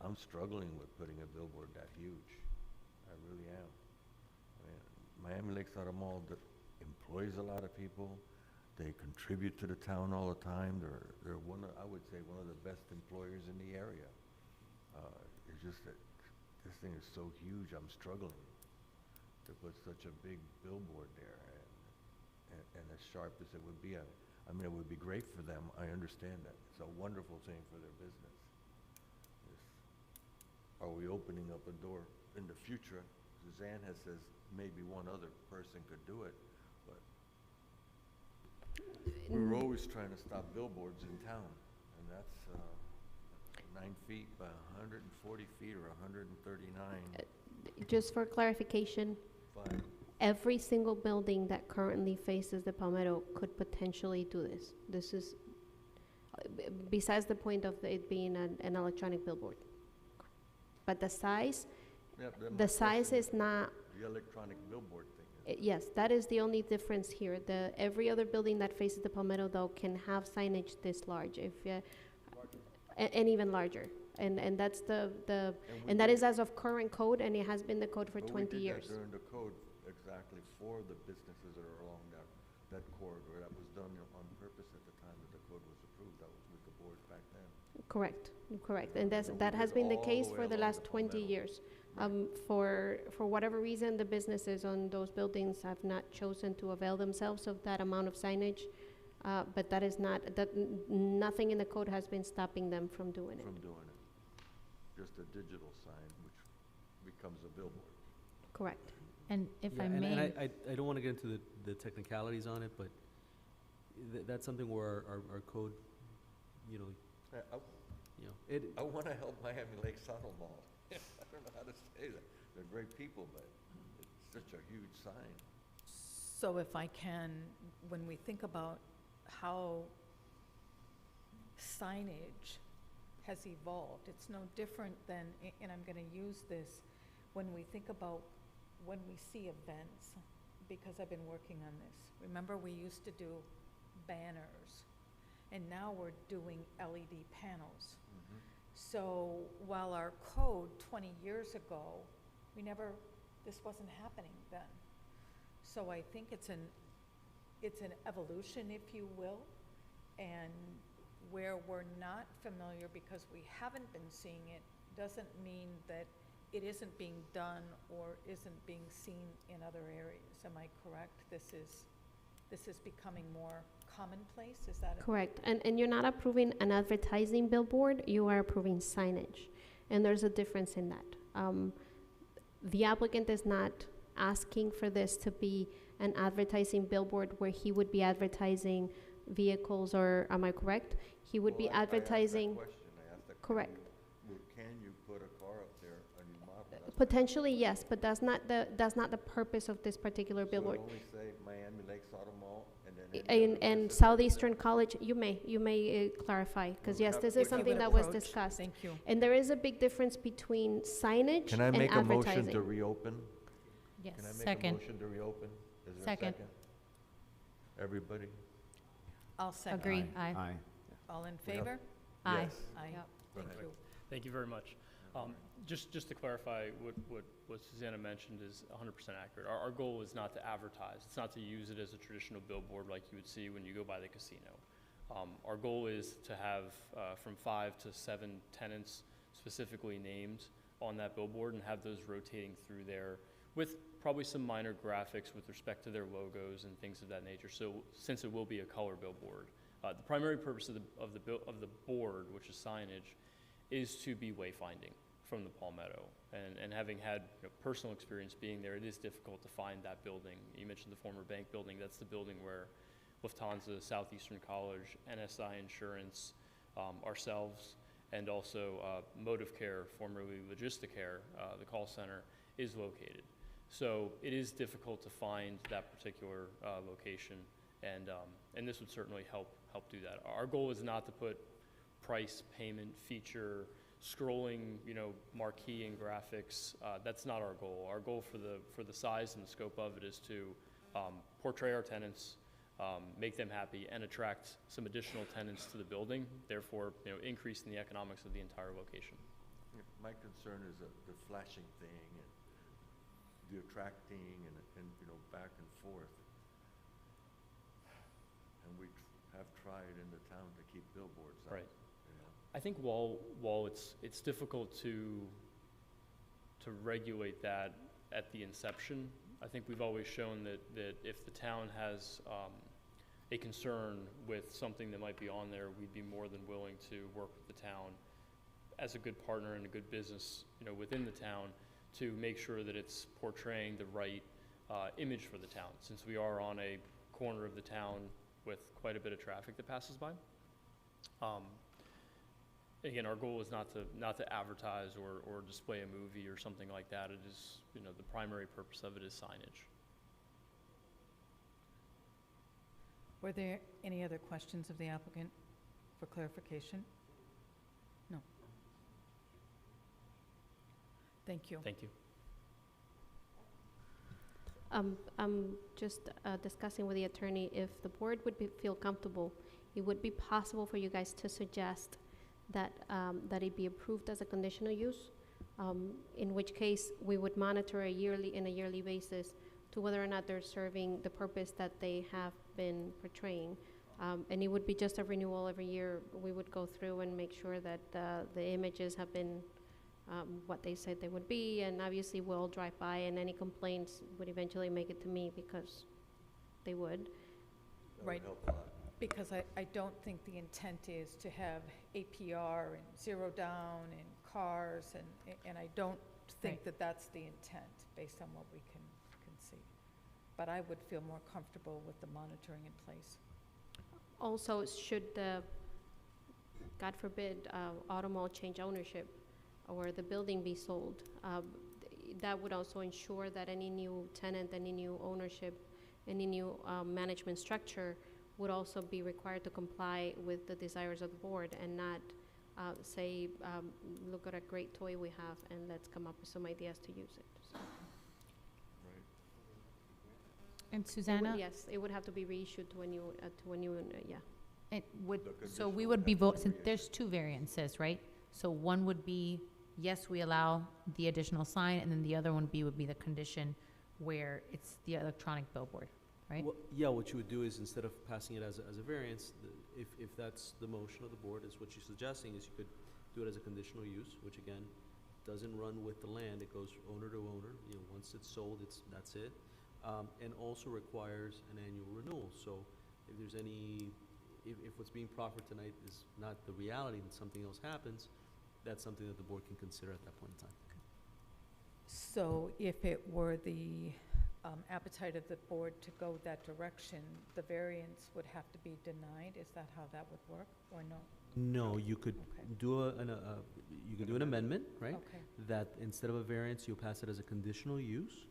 S4: I'm struggling with putting a billboard that huge. I really am. I mean, Miami Lakes Auto Mall employs a lot of people, They contribute to the town all the time. They're one of, I would say, one of the best employers in the area. It's just that this thing is so huge, I'm struggling to put such a big billboard there. And as sharp as it would be, I mean, it would be great for them. I understand that. It's a wonderful thing for their business. Are we opening up a door in the future? Suzanne has says maybe one other person could do it, but we're always trying to stop billboards in town, and that's 9 feet by 140 feet or 139.
S6: Just for clarification,
S4: Fine.
S6: every single building that currently faces the Palmetto could potentially do this. This is, besides the point of it being an electronic billboard. But the size, the size is not,
S4: The electronic billboard thing.
S6: yes, that is the only difference here. Every other building that faces the Palmetto, though, can have signage this large, and even larger. And that's and that is as of current code, and it has been the code for 20 years.
S4: We did that during the code exactly for the businesses that are along that corridor. That was done on purpose at the time that the code was approved. That was with the board back then.
S6: Correct. And that has been the case for the last 20 years. For whatever reason, the businesses on those buildings have not chosen to avail themselves of that amount of signage, but that is not, nothing in the code has been stopping them from doing it.
S4: Just a digital sign, which becomes a billboard.
S6: Correct.
S9: And if
S1: Yeah,
S9: I
S1: and
S9: may,
S1: I don't want to get into the technicalities on it, but that's something where our code, you know,
S4: I want to help Miami Lakes Auto Mall. I don't know how to say that. They're great people, but it's such a huge sign.
S2: So if I can, when we think about how signage has evolved, it's no different than, and I'm gonna use this, when we think about, when we see events, because I've been working on this. Remember, we used to do banners, and now we're doing LED panels. So while our code 20 years ago, this wasn't happening then. So I think it's an evolution, if you will, and where we're not familiar because we haven't been seeing it doesn't mean that it isn't being done or isn't being seen in other areas. Am I correct? This is becoming more commonplace, is that it?
S6: Correct. And you're not approving an advertising billboard, you are approving signage. And there's a difference in that. The applicant is not asking for this to be an advertising billboard where he would be advertising vehicles, or am I correct? He would be advertising.
S4: I asked that question.
S6: Correct.
S4: Can you put a car up there, a new model? That's
S6: Potentially, yes, but that's not the purpose of this particular billboard.
S4: So only say Miami Lakes Auto Mall and then.
S6: And Southeastern College, you may clarify, because yes, this is something that was discussed.
S2: Thank you.
S6: And there is a big difference between signage
S4: Can I
S6: and
S4: make a motion
S6: advertising.
S4: to reopen?
S9: yes,
S4: Can I make a
S9: second.
S4: motion to reopen? Is there a
S9: Second.
S4: Everybody?
S2: I'll second.
S9: Agree, aye.
S2: All in
S4: We have-
S2: favor?
S9: Aye.
S4: Yes.
S2: Aye.
S9: Yep.
S4: Go
S2: Thank
S4: ahead.
S2: you.
S13: Thank you very much. Just to clarify, what Susanna mentioned is 100% accurate. Our goal is not to advertise. It's not to use it as a traditional billboard like you would see when you go by the casino. Our goal is to have from 5 to 7 tenants specifically named on that billboard and have those rotating through there with probably some minor graphics with respect to their logos and things of that nature. So since it will be a color billboard, the primary purpose of the board, which is signage, is to be wayfinding from the Palmetto. And having had personal experience being there, it is difficult to find that building. You mentioned the former bank building. That's the building where Lufthansa, Southeastern College, NSI Insurance, ourselves, and also Motive Care, formerly Logisticare, the call center, is located. So it is difficult to find that particular location, and this would certainly help do that. Our goal is not to put price, payment, feature, scrolling, marquee and graphics. That's not our goal. Our goal for the size and the scope of it is to portray our tenants, make them happy, and attract some additional tenants to the building, therefore, increasing the economics of the entire location.
S4: My concern is the flashing thing and the attracting and back and forth. And and we have tried in the town to keep billboards out.
S13: Right.
S4: You know?
S13: I think while it's difficult to regulate that at the inception, I think we've always shown that if the town has a concern with something that might be on there, we'd be more than willing to work with the town as a good partner and a good business, within the town, to make sure that it's portraying the right image for the town, since we are on a corner of the town with quite a bit of traffic that passes by. Again, our goal is not to advertise or display a movie or something like that. It is, the primary purpose of it is signage.
S2: Were there any other questions of the applicant for clarification? No. Thank you.
S13: Thank you.
S6: I'm just discussing with the attorney, if the board would feel comfortable, it would be possible for you guys to suggest that it be approved as a conditional use, in which case we would monitor a yearly basis to whether or not they're serving the purpose that they have been portraying. And it would be just a renewal every year. We would go through and make sure that the images have been what they said they would be, and obviously we'll drive by, and any complaints would eventually make it to me, because they would.
S3: That
S2: Right.
S3: would help a lot.
S2: Because I don't think the intent is to have APR and zero down and cars, and I don't think
S9: Right.
S2: that that's the intent, based on what we can see. But I would feel more comfortable with the monitoring in place.
S6: Also, should the, God forbid, auto mall change ownership or the building be sold, that would also ensure that any new tenant, any new ownership, any new management structure would also be required to comply with the desires of the board, and not say, look at a great toy we have and let's come up with some ideas to use it. So
S4: Right.
S9: And
S6: it would-
S9: Susanna,
S6: yes, it would have to be reissued to a new, yeah.
S9: it would,
S3: The
S9: so we
S3: conditional
S9: would be
S3: would have to
S9: voting,
S3: be
S9: there's two variances, right? So one would be, yes, we allow the additional sign, and then the other one would be the condition where it's the electronic billboard, right?
S1: Well, yeah, what you would do is, instead of passing it as a variance, if that's the motion of the board, is what you're suggesting, is you could do it as a conditional use, which again, doesn't run with the land, it goes owner to owner, once it's sold, that's it. And also requires an annual renewal, so if there's if what's being proffered tonight is not the reality and something else happens, that's something that the board can consider at that point in time.
S2: So if it were the appetite of the board to go that direction, the variance would have to be denied? Is that how that would work, or no?
S1: No, you could
S2: Okay.
S1: do you could do an amendment, right?
S2: Okay,
S1: That instead of a variance, you'll pass it as a conditional use,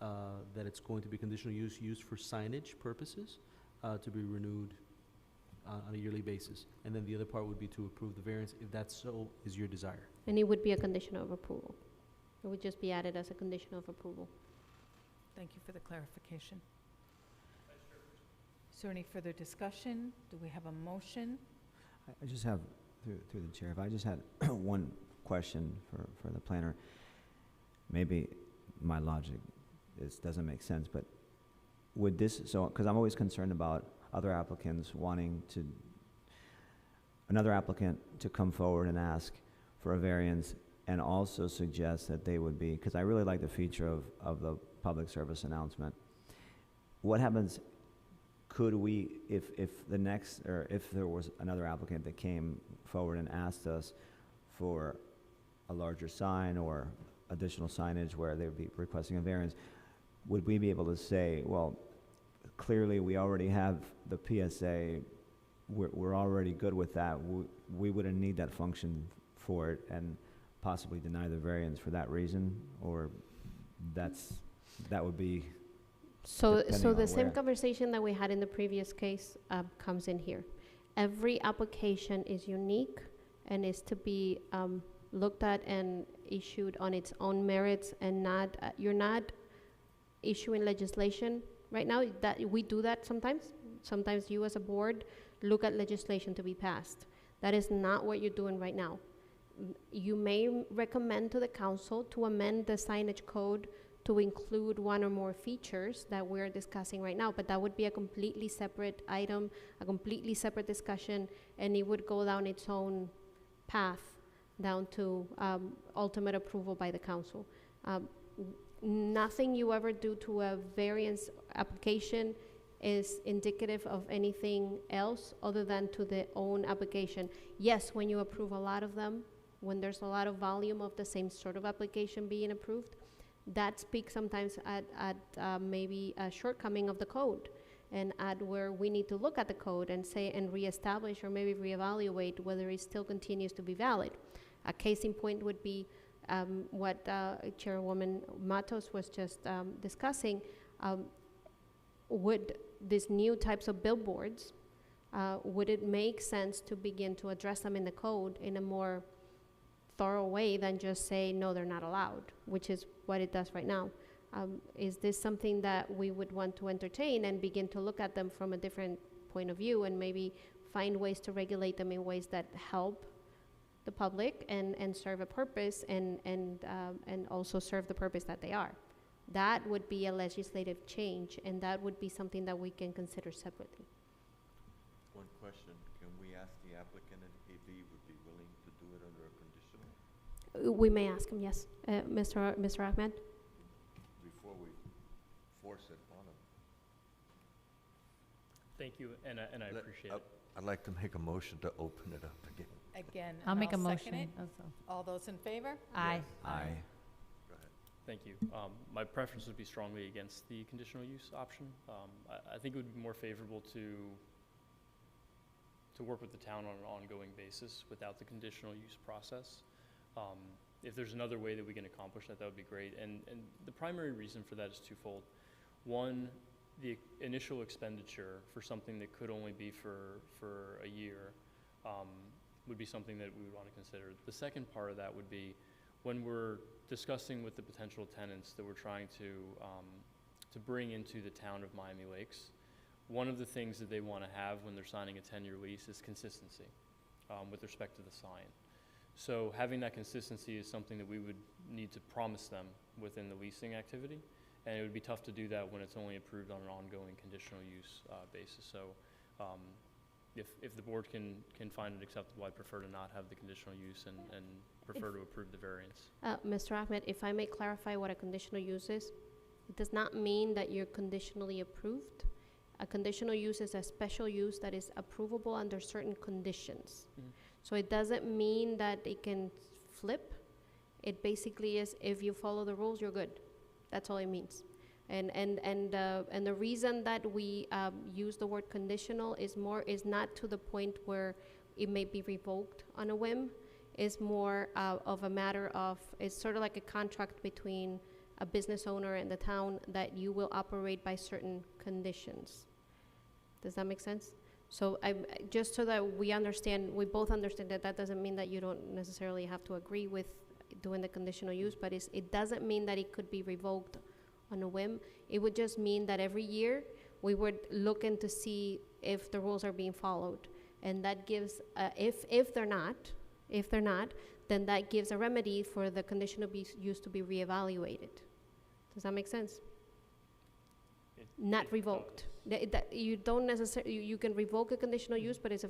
S1: that it's going to be conditional use used for signage purposes, to be renewed on a yearly basis. And then the other part would be to approve the variance, if that so is your desire.
S6: And it would be a condition of approval. It would just be added as a condition of approval.
S2: thank you for the clarification. Is there any further discussion? Do we have a motion?
S11: I just have, through the chair, if I just had one question for the planner. Maybe my logic doesn't make sense, but would this, because I'm always concerned about other applicants wanting another applicant to come forward and ask for a variance, and also suggest that they would be, because I really like the feature of the public service announcement. What happens, could we, if there was another applicant that came forward and asked us for a larger sign or additional signage where they would be requesting a variance, would we be able to say, well, clearly we already have the PSA, we're already good with that, we wouldn't need that function for it, and possibly deny the variance for that reason? Or that would be
S6: So
S11: depending on
S6: the same
S11: where.
S6: conversation that we had in the previous case comes in here. Every application is unique and is to be looked at and issued on its own merits, and not, you're not issuing legislation right now. That we do that sometimes. Sometimes you as a board look at legislation to be passed. That is not what you're doing right now. You may recommend to the council to amend the signage code to include one or more features that we're discussing right now, but that would be a completely separate item, a completely separate discussion, and it would go down its own path down to ultimate approval by the council. Nothing you ever do to a variance application is indicative of anything else other than to the own application. Yes, when you approve a lot of them, when there's a lot of volume of the same sort of application being approved, that speaks sometimes at maybe a shortcoming of the code, and at where we need to look at the code and say and reestablish or maybe reevaluate whether it still continues to be valid. A case in point would be what Chairwoman Matos was just discussing. Would these new types of billboards, would it make sense to begin to address them in the code in a more thorough way than just say, no, they're not allowed, which is what it does right now? Is this something that we would want to entertain and begin to look at them from a different point of view and maybe find ways to regulate them in ways that help the public and serve a purpose and also serve the purpose that they are? That would be a legislative change, and that would be something that we can consider separately.
S4: One question, can we ask the applicant if he would be willing to do it under a conditional?
S6: We may ask him, yes. Mr. Ahmed?
S4: Before we force it on him.
S13: Thank you, and I appreciate it.
S4: I'd like to make a motion to open it up again.
S12: Again,
S9: I'll
S12: and
S9: make a
S12: second
S9: motion
S12: it.
S9: also.
S12: All those in favor?
S9: Aye.
S11: Aye.
S4: Go ahead.
S13: Thank you. My preference would be strongly against the conditional use option. I think it would be more favorable to work with the town on an ongoing basis without the conditional use process. If there's another way that we can accomplish that, that would be great. And the primary reason for that is twofold. One, the initial expenditure for something that could only be for a year would be something that we would want to consider. The second part of that would be when we're discussing with the potential tenants that we're trying to bring into the town of Miami Lakes, one of the things that they want to have when they're signing a 10-year lease is consistency with respect to the sign. So having that consistency is something that we would need to promise them within the leasing activity, and it would be tough to do that when it's only approved on an ongoing conditional use basis. So if the board can find it acceptable, I'd prefer to not have the conditional use and prefer to approve the variance.
S6: Mr. Ahmed, if I may clarify what a conditional use is, it does not mean that you're conditionally approved. A conditional use is a special use that is approvable under certain conditions.
S13: Mhm.
S6: So it doesn't mean that it can flip. It basically is, if you follow the rules, you're good. That's all it means. And the reason that we use the word conditional is not to the point where it may be revoked on a whim. It's more of a matter of, it's sort of like a contract between a business owner and the town that you will operate by certain conditions. Does that make sense? So just so that we both understand that doesn't mean that you don't necessarily have to agree with doing the conditional use, but it doesn't mean that it could be revoked on a whim. It would just mean that every year we would look in to see if the rules are being followed. And that gives, if they're not, then that gives a remedy for the conditional use to be reevaluated. Does that make sense? Not revoked. You don't necessarily, you can revoke a conditional use, but it's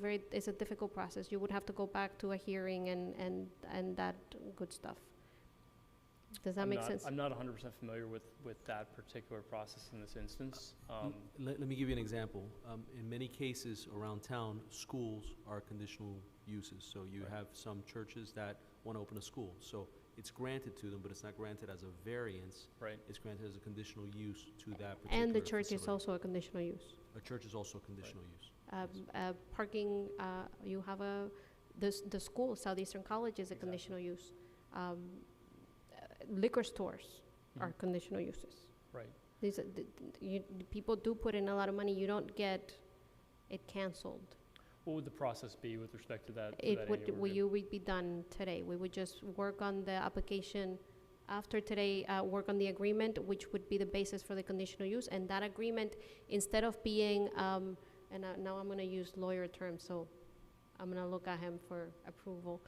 S6: a difficult process. You would have to go back to a hearing and that good stuff. Does that make sense?
S13: I'm not 100% familiar with that particular process in this instance.
S1: Let me give you an example. In many cases around town, schools are conditional uses. So you have some churches that want to open a school. So it's granted to them, but it's not granted as a variance.
S13: Right.
S1: It's granted as a conditional use to that particular
S6: And the church is
S1: facility.
S6: also a conditional use.
S1: A church is also a conditional use.
S6: Parking, you have the school, Southeastern College is a conditional use. Liquor stores are conditional uses.
S13: Right.
S6: These are, people do put in a lot of money, you don't get it canceled.
S13: What would the process be with respect to that?
S6: You would be done today. We would just work on the application after today, work on the agreement, which would be the basis for the conditional use. And that agreement, instead of being, now I'm going to use lawyer terms, so I'm going to look at him for approval.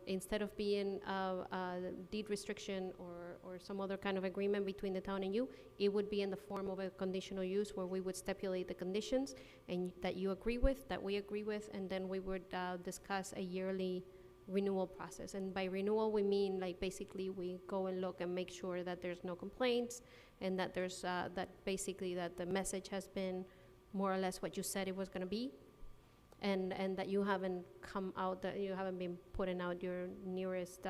S6: Instead of being a deed restriction or some other kind of agreement between the town and you, it would be in the form of a conditional use where we would stipulate the conditions and that you agree with, that we agree with, and then we would discuss a yearly renewal process. And by renewal, we mean like basically we go and look and make sure that there's no complaints and that there's that basically that the message has been more or less what you said it was going to be, and that you haven't come out, that you haven't been putting out your newest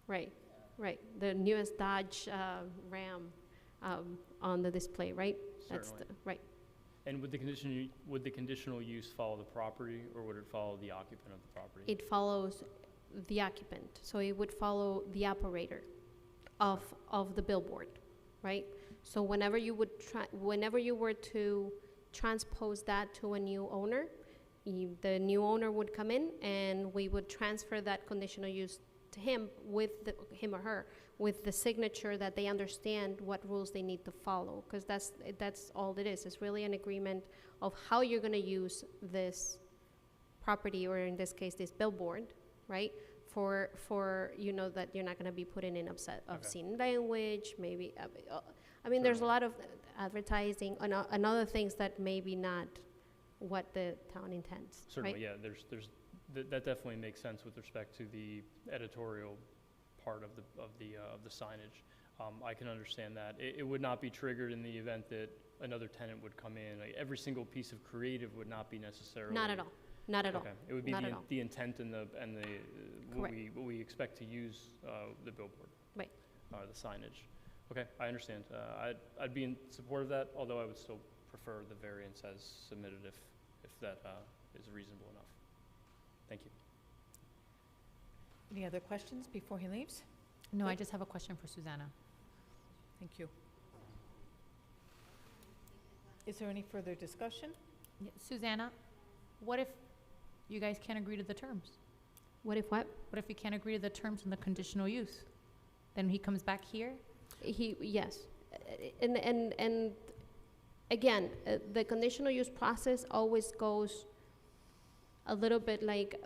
S6: right, the newest Dodge Ram on the display, right? That's
S13: Certainly.
S6: right.
S13: And would the conditional use follow the property, or would it follow the occupant of the property?
S6: It follows the occupant, so it would follow the operator of the billboard, right? So whenever you were to transpose that to a new owner, the new owner would come in and we would transfer that conditional use to him him or her with the signature that they understand what rules they need to follow, because that's all it is. It's really an agreement of how you're going to use this property, or in this case, this billboard, right? For that you're not going to be putting in obscene language, maybe. I mean, there's a lot of advertising and other things that maybe not what the town intends.
S13: Certainly,
S6: right?
S13: yeah. That definitely makes sense with respect to the editorial part of the signage. I can understand that. It would not be triggered in the event that another tenant would come in. Like, every single piece of creative would not be necessarily.
S6: Not at all. Not at all.
S13: Okay. It would be the intent and what
S6: Correct.
S13: we expect to use the billboard.
S6: Right.
S13: The signage. Okay, I understand. I'd be in support of that, although I would still prefer the variance as submitted if that is reasonable enough. Thank you.
S14: Any other questions before he leaves?
S9: No, I just have a question for Susanna.
S14: Thank you. Is there any further discussion?
S9: Yeah, Susanna, what if you guys can't agree to the terms?
S6: What if what?
S9: What if you can't agree to the terms in the conditional use? Then he comes back here?
S6: Yes. And again, the conditional use process always goes a little bit like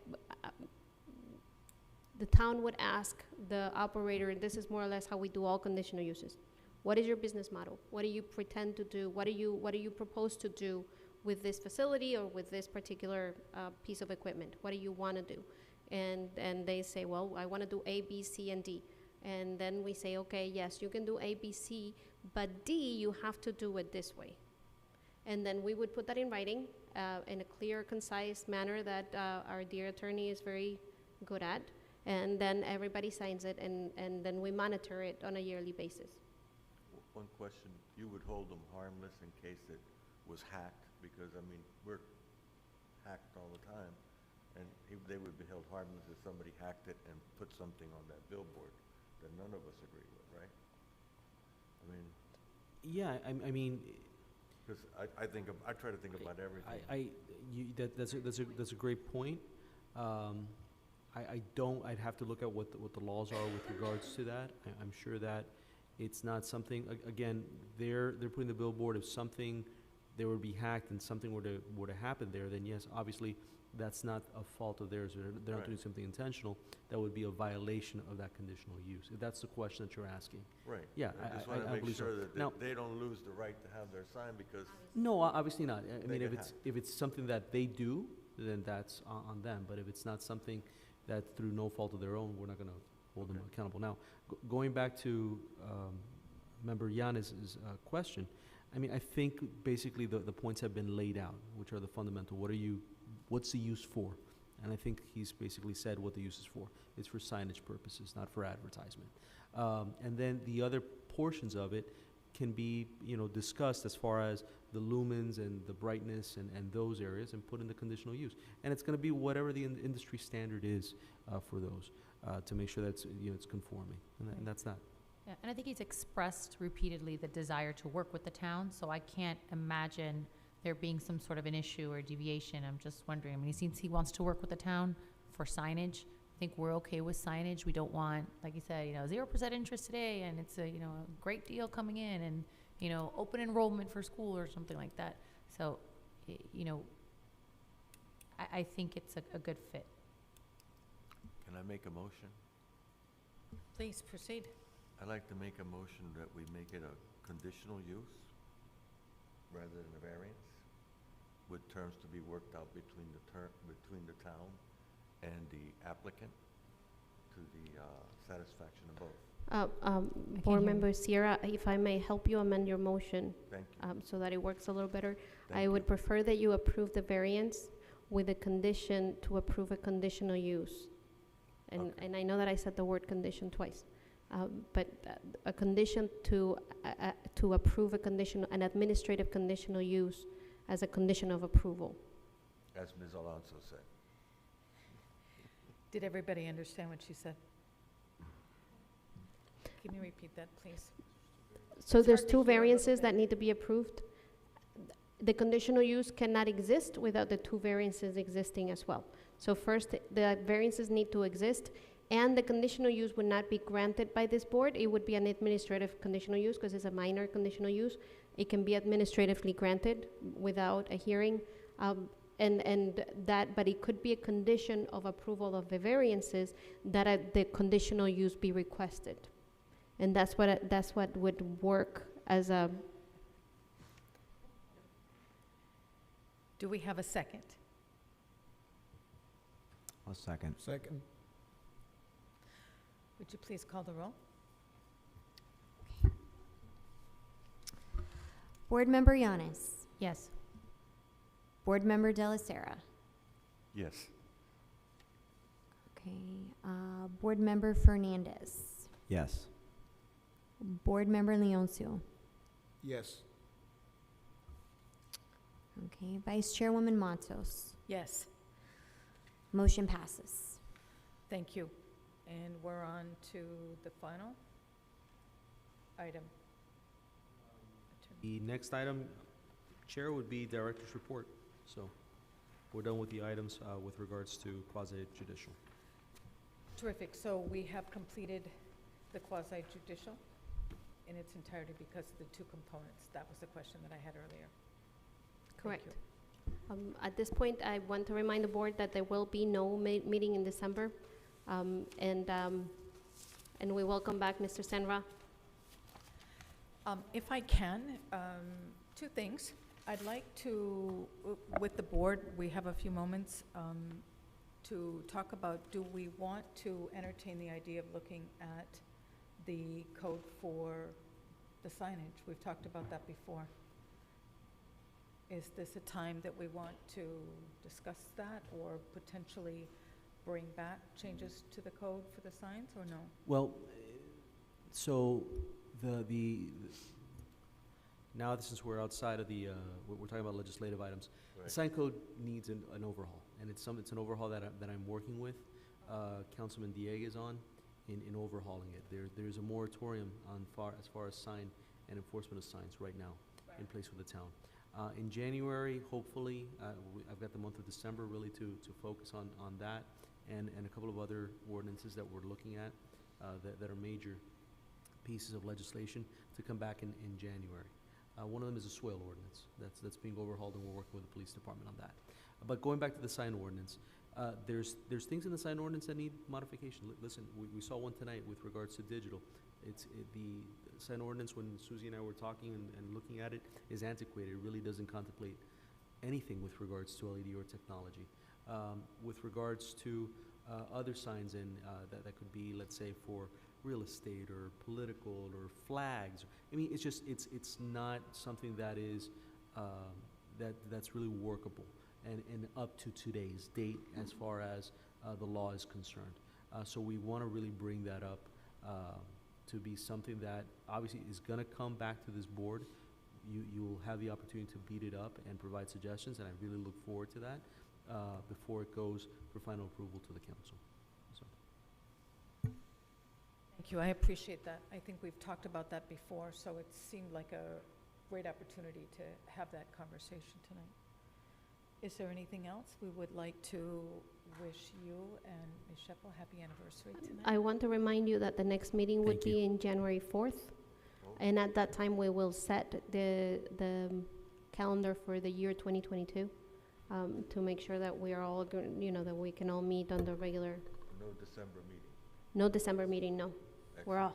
S6: the town would ask the operator, and this is more or less how we do all conditional uses. What is your business model? What do you pretend to do? What do you propose to do with this facility or with this particular piece of equipment? What do you want to do? And they say, well, I want to do A, B, C, and D. And then we say, okay, yes, you can do A, B, C, but D, you have to do it this way. And then we would put that in writing in a clear, concise manner that our dear attorney is very good at. And then everybody signs it, and then we monitor it on a yearly basis.
S4: One question, you would hold them harmless in case it was hacked, because, I mean, we're hacked all the time, and they would be held harmless if somebody hacked it and put something on that billboard that none of us agree with, right? I mean,
S1: Yeah, I mean,
S4: because I try to think about everything.
S1: that's a great point. I'd have to look at what the laws are with regards to that. I'm sure that it's not something, again, they're putting the billboard, if something, they would be hacked and something were to happen there, then yes, obviously, that's not a fault of theirs, or they're not doing something intentional, that would be a violation of that conditional use, if that's the question that you're asking.
S4: Right.
S1: Yeah,
S4: I just
S1: I
S4: want to make
S1: believe so.
S4: sure that
S1: Now-
S4: they don't lose the right to have their sign, because
S1: No, obviously not. I mean,
S4: get
S1: if it's something that they do, then that's on them. But if it's not something that through no fault of their own, we're not going to hold them accountable. Now, going back to Member Yanis's question, I mean, I think basically the points have been laid out, which are the fundamental. What's the use for? And I think he's basically said what the use is for. It's for signage purposes, not for advertisement. And then the other portions of it can be, discussed as far as the lumens and the brightness and those areas, and put in the conditional use. And it's going to be whatever the industry standard is for those, to make sure that's, it's conforming. And that's that.
S9: Yeah, and I think he's expressed repeatedly the desire to work with the town, so I can't imagine there being some sort of an issue or deviation. I'm just wondering, I mean, since he wants to work with the town for signage, I think we're okay with signage. We don't want, like you said, 0% interest today, and it's a great deal coming in, and open enrollment for school or something like that. So, I think it's a good fit.
S4: Can I make a motion?
S14: Please proceed.
S4: I'd like to make a motion that we make it a conditional use rather than a variance, with terms to be worked out between the town and the applicant to the satisfaction of both.
S6: Board
S9: hear
S6: Member Sierra, if I may help you amend your motion
S4: Thank you.
S6: so that it works a little better.
S4: Thank
S6: I
S4: you.
S6: would prefer that you approve the variance with a condition to approve a conditional use.
S4: Okay.
S6: And I know that I said the word condition twice, but a condition to approve an administrative conditional use as a condition of approval.
S4: As Ms. Alonso said.
S14: Did everybody understand what she said? Can you repeat that, please?
S6: So
S14: It's
S6: there's
S14: hard to
S6: two
S14: hear a little
S6: variances
S14: bit.
S6: that need to be approved. The conditional use cannot exist without the two variances existing as well. So first, the variances need to exist, and the conditional use would not be granted by this board. It would be an administrative conditional use because it's a minor conditional use. It can be administratively granted without a hearing, but it could be a condition of approval of the variances that the conditional use be requested. And that's what would work as a.
S14: Do we have a second?
S11: I'll second.
S10: Second.
S14: Would you please call the roll?
S7: Board Member Yanes.
S9: Yes.
S7: Board Member De La Sera.
S4: Yes.
S7: Okay. Board Member Fernandez.
S11: Yes.
S7: Board Member Leoncio.
S10: Yes.
S7: Okay. Vice Chairwoman Matos.
S14: Yes,
S7: Motion passes.
S14: thank you. And we're on to the final item.
S1: The next item, Chair, would be Director's Report. So we're done with the items with regards to quasi-judicial.
S14: Terrific. So we have completed the quasi-judicial in its entirety because of the two components. That was the question that I had earlier. Thank
S6: Correct.
S14: you.
S6: At this point, I want to remind the board that there will be no meeting in December. And we welcome back Mr. Senra.
S14: If I can, two things. I'd like to, with the board, we have a few moments to talk about, do we want to entertain the idea of looking at the code for the signage? We've talked about that before. Is this a time that we want to discuss that or potentially bring back changes to the code for the signs, or no?
S1: Well, so now since we're outside of we're talking about legislative items, the sign code needs an overhaul, and it's an overhaul that I'm working with Councilman Diego is on in overhauling it. There's a moratorium as far as sign and enforcement of signs right now in place with the town. In January, hopefully, I've got the month of December really to focus on that and a couple of other ordinances that we're looking at that are major pieces of legislation to come back in January. One of them is a soil ordinance that's being overhauled, and we're working with the police department on that. But going back to the sign ordinance, there's things in the sign ordinance that need modification. Listen, we saw one tonight with regards to digital. The sign ordinance, when Susie and I were talking and looking at it, is antiquated. It really doesn't contemplate anything with regards to LED or technology. With regards to other signs that could be, let's say, for real estate or political or flags. I mean, it's not something that is that's really workable and up to today's date as far as the law is concerned. So we want to really bring that up to be something that obviously is going to come back to this board. You'll have the opportunity to beat it up and provide suggestions, and I really look forward to that before it goes for final approval to the council. So.
S14: Thank you, I appreciate that. I think we've talked about that before, so it seemed like a great opportunity to have that conversation tonight. Is there anything else? We would like to wish you and Ms. Sheppel happy anniversary tonight.
S6: I want to remind you that the next meeting would
S1: Thank
S6: be
S1: you.
S6: in January 4th. And at that time, we will set the calendar for the year 2022. to make sure that we are all, that we can all meet on the regular,
S4: No December meeting.
S6: no December meeting, no. We're off.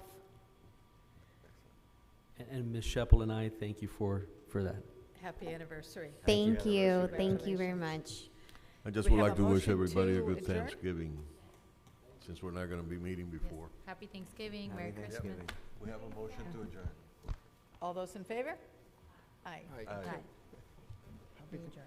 S1: And Ms. Sheppel and I thank you for that.
S14: Happy anniversary.
S7: Thank you.
S14: Congratulations.
S7: Thank you very much.
S3: I just
S14: We
S3: would
S14: have
S3: like
S14: a
S3: to wish
S14: motion
S3: everybody a
S14: to
S3: good
S14: adjourn?
S3: Thanksgiving, since we're not gonna be meeting before.
S9: Happy Thanksgiving, Merry
S11: Happy
S9: Christmas.
S11: Thanksgiving.
S4: We have a motion to adjourn.
S14: All those in favor? Aye.
S4: Aye.
S14: We adjourn.